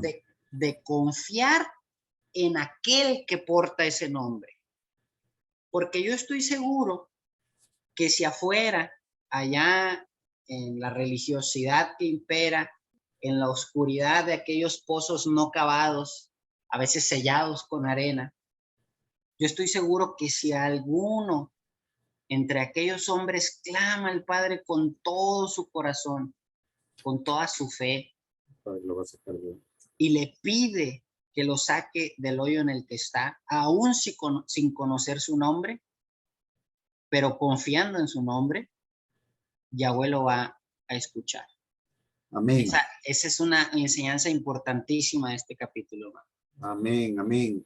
de confiar en aquel que porta ese nombre, porque yo estoy seguro que si afuera, allá en la religiosidad que impera, en la oscuridad de aquellos pozos no cavados, a veces sellados con arena, yo estoy seguro que si alguno entre aquellos hombres clama al Padre con todo su corazón, con toda su fe, y le pide que lo saque del hoyo en el que está, aún sin conocer su nombre, pero confiando en su nombre, Yahweh lo va a escuchar. Amén. Esa es una enseñanza importantísima de este capítulo. Amén, amén.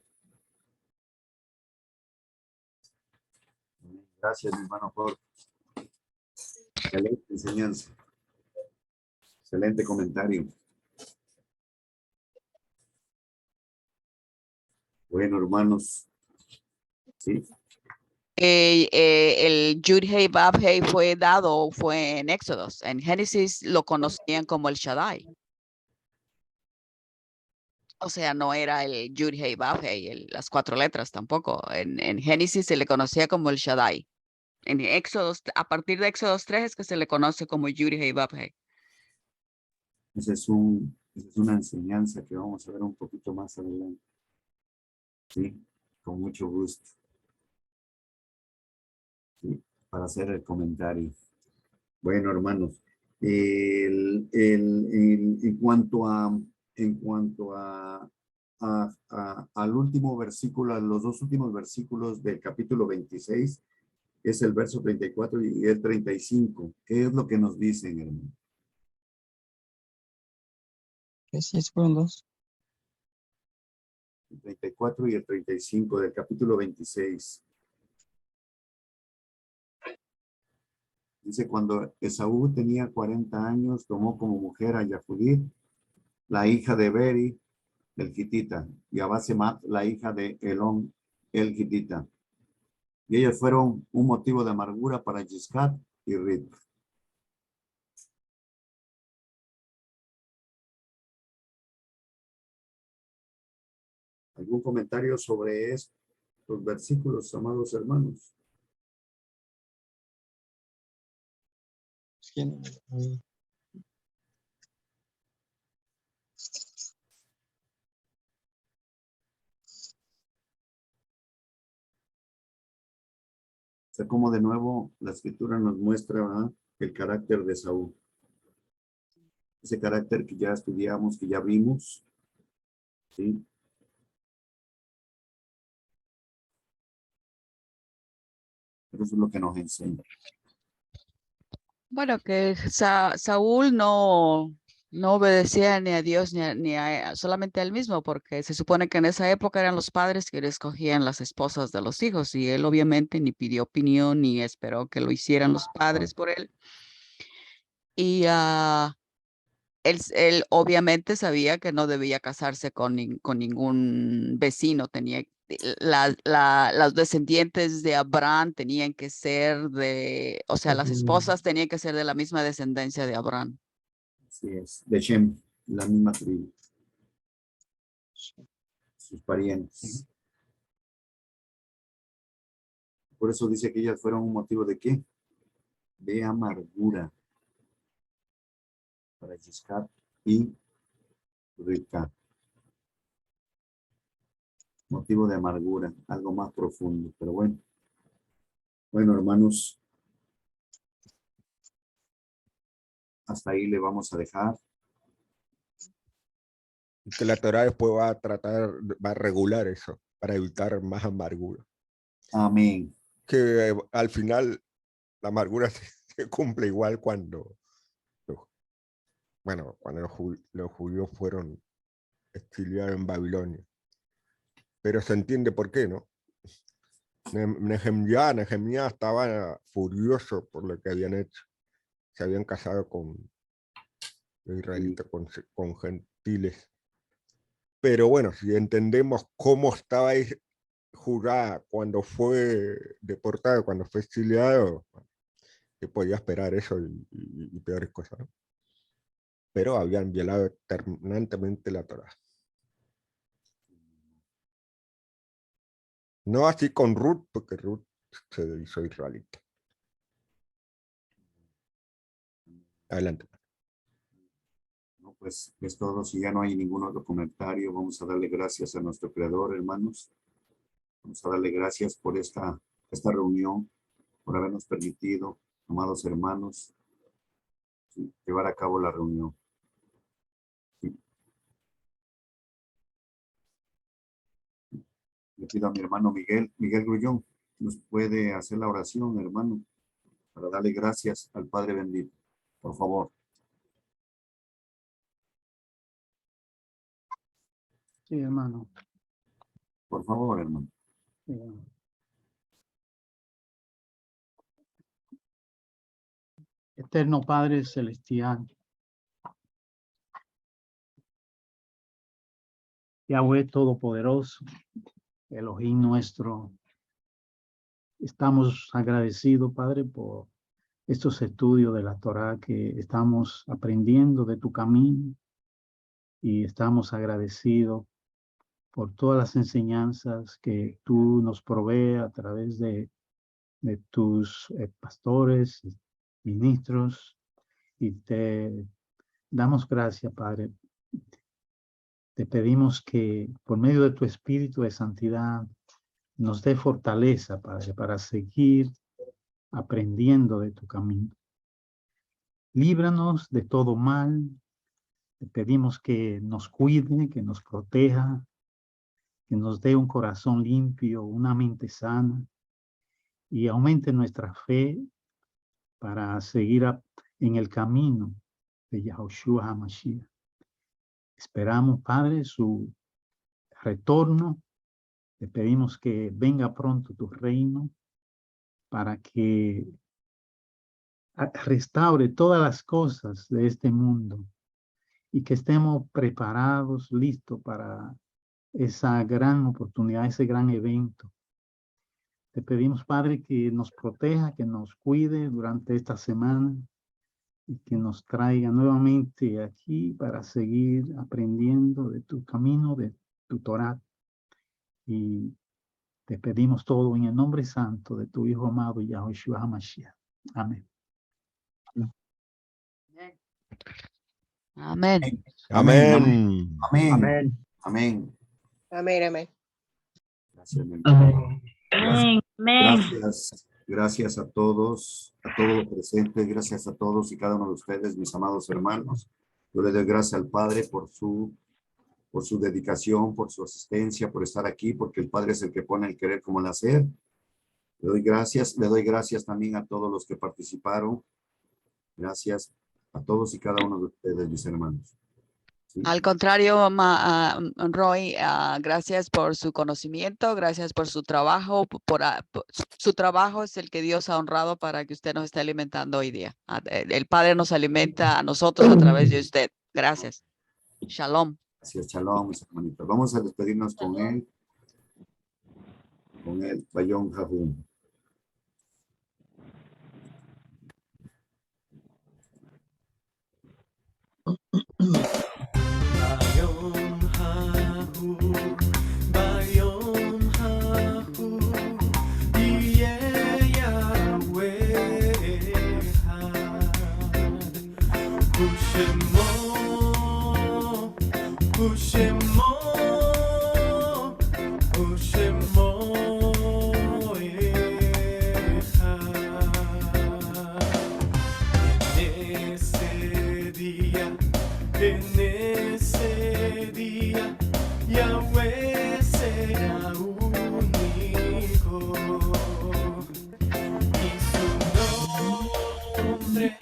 Gracias, mi hermano, por la enseñanza. Excelente comentario. Bueno, hermanos. Sí. El Yud-Heh Vav-Heh fue dado, fue en Éxodos. En Génesis lo conocían como el Shaddai. O sea, no era el Yud-Heh Vav-Heh, las 4 letras tampoco. En Génesis se le conocía como el Shaddai. En Éxodos, a partir de Éxodos 3 es que se le conoce como Yud-Heh Vav-Heh. Esa es una enseñanza que vamos a ver un poquito más adelante. Sí, con mucho gusto. Sí, para hacer el comentario. Bueno, hermanos, en cuanto al último versículo, a los 2 últimos versículos del capítulo 26, es el verso 34 y el 35. ¿Qué es lo que nos dicen, hermano? Sí, fueron 2. El 34 y el 35 del capítulo 26. Dice, cuando Esaú tenía 40 años, tomó como mujer a Jafudit, la hija de Beri, el Gitita, y a Basemat, la hija de Elón, el Gitita. Y ellos fueron un motivo de amargura para Yiscat y Rit. ¿Algún comentario sobre estos versículos, amados hermanos? O sea, como de nuevo la escritura nos muestra, ¿verdad?, el carácter de Saúl. Ese carácter que ya estudiamos, que ya vimos. ¿Sí? Pero eso es lo que nos enseña. Bueno, que Saúl no obedecía ni a Dios solamente a él mismo, porque se supone que en esa época eran los padres que le escogían las esposas de los hijos, y él obviamente ni pidió opinión ni esperó que lo hicieran los padres por él. Y él obviamente sabía que no debía casarse con ningún vecino, las descendientes de Abraham tenían que ser o sea, las esposas tenían que ser de la misma descendencia de Abraham. Así es. De Shem, la misma tribu. Sus parientes. Por eso dice que ellas fueron un motivo de ¿qué? De amargura para Yiscat y Rivka. Motivo de amargura, algo más profundo, pero bueno. Bueno, hermanos, hasta ahí le vamos a dejar. Que la Torah después va a regular eso, para evitar más amargura. Amén. Que al final la amargura se cumple igual cuando los judíos fueron exiliados en Babilonia. Pero se entiende por qué, ¿no? Nehemías estaba furioso por lo que habían hecho. Se habían casado con los israelitas, con gentiles. Pero bueno, si entendemos cómo estaba ahí Judá cuando fue deportado, cuando fue exiliado, que podía esperar eso y peores cosas, ¿no? Pero habían violado terminantemente la Torá. No así con Ruth, porque Ruth se hizo israelita. Adelante. No, pues es todo. Si ya no hay ningún otro comentario, vamos a darle gracias a nuestro Creador, hermanos. Vamos a darle gracias por esta reunión, por habernos permitido, amados hermanos, sí, llevar a cabo la reunión. Sí. Le pido a mi hermano Miguel Grullón, nos puede hacer la oración, hermano, para darle gracias al Padre bendito. Por favor. Sí, hermano. Por favor, hermano. Sí. Eterno Padre Celestial, Yahweh Todopoderoso, Elohim nuestro, estamos agradecidos, Padre, por estos estudios de la Torá que estamos aprendiendo de tu camino, y estamos agradecidos por todas las enseñanzas que tú nos provees a través de tus pastores, ministros, y te damos gracias, Padre. Te pedimos que por medio de tu Espíritu de Santidad nos dé fortaleza, Padre, para seguir aprendiendo de tu camino. Líbranos de todo mal. Te pedimos que nos cuide, que nos proteja, que nos dé un corazón limpio, una mente sana, y aumente nuestra fe para seguir en el camino de Yahushua HaMashiach. Esperamos, Padre, su retorno. Te pedimos que venga pronto tu reino para que restaure todas las cosas de este mundo y que estemos preparados, listos para esa gran oportunidad, ese gran evento. Te pedimos, Padre, que nos proteja, que nos cuide durante esta semana y que nos traiga nuevamente aquí para seguir aprendiendo de tu camino, de tu Torá. Y te pedimos todo en el nombre santo de tu Hijo amado, Yahushua HaMashiach. Amén. Amén. Amén. Amén. Amén. Amén, amén. Gracias, mi hermano. Amén. Amén. Amén. Gracias a todos los presentes, gracias a todos y cada uno de ustedes, mis amados hermanos. Yo le doy gracias al Padre por su dedicación, por su asistencia, por estar aquí, porque el Padre es el que pone el querer como el hacer. Le doy gracias también a todos los que participaron. Gracias a todos y cada uno de ustedes, mis hermanos. ¿Sí? Al contrario, Roy, gracias por su conocimiento, gracias por su trabajo. Su trabajo es el que Dios ha honrado para que usted nos esté alimentando hoy día. El Padre nos alimenta a nosotros a través de usted. Gracias. Shalom. Gracias, shalom, mis hermanitos. Vamos a despedirnos con él. Con el Bayón Jahum. En ese día, Yahweh será único y su nombre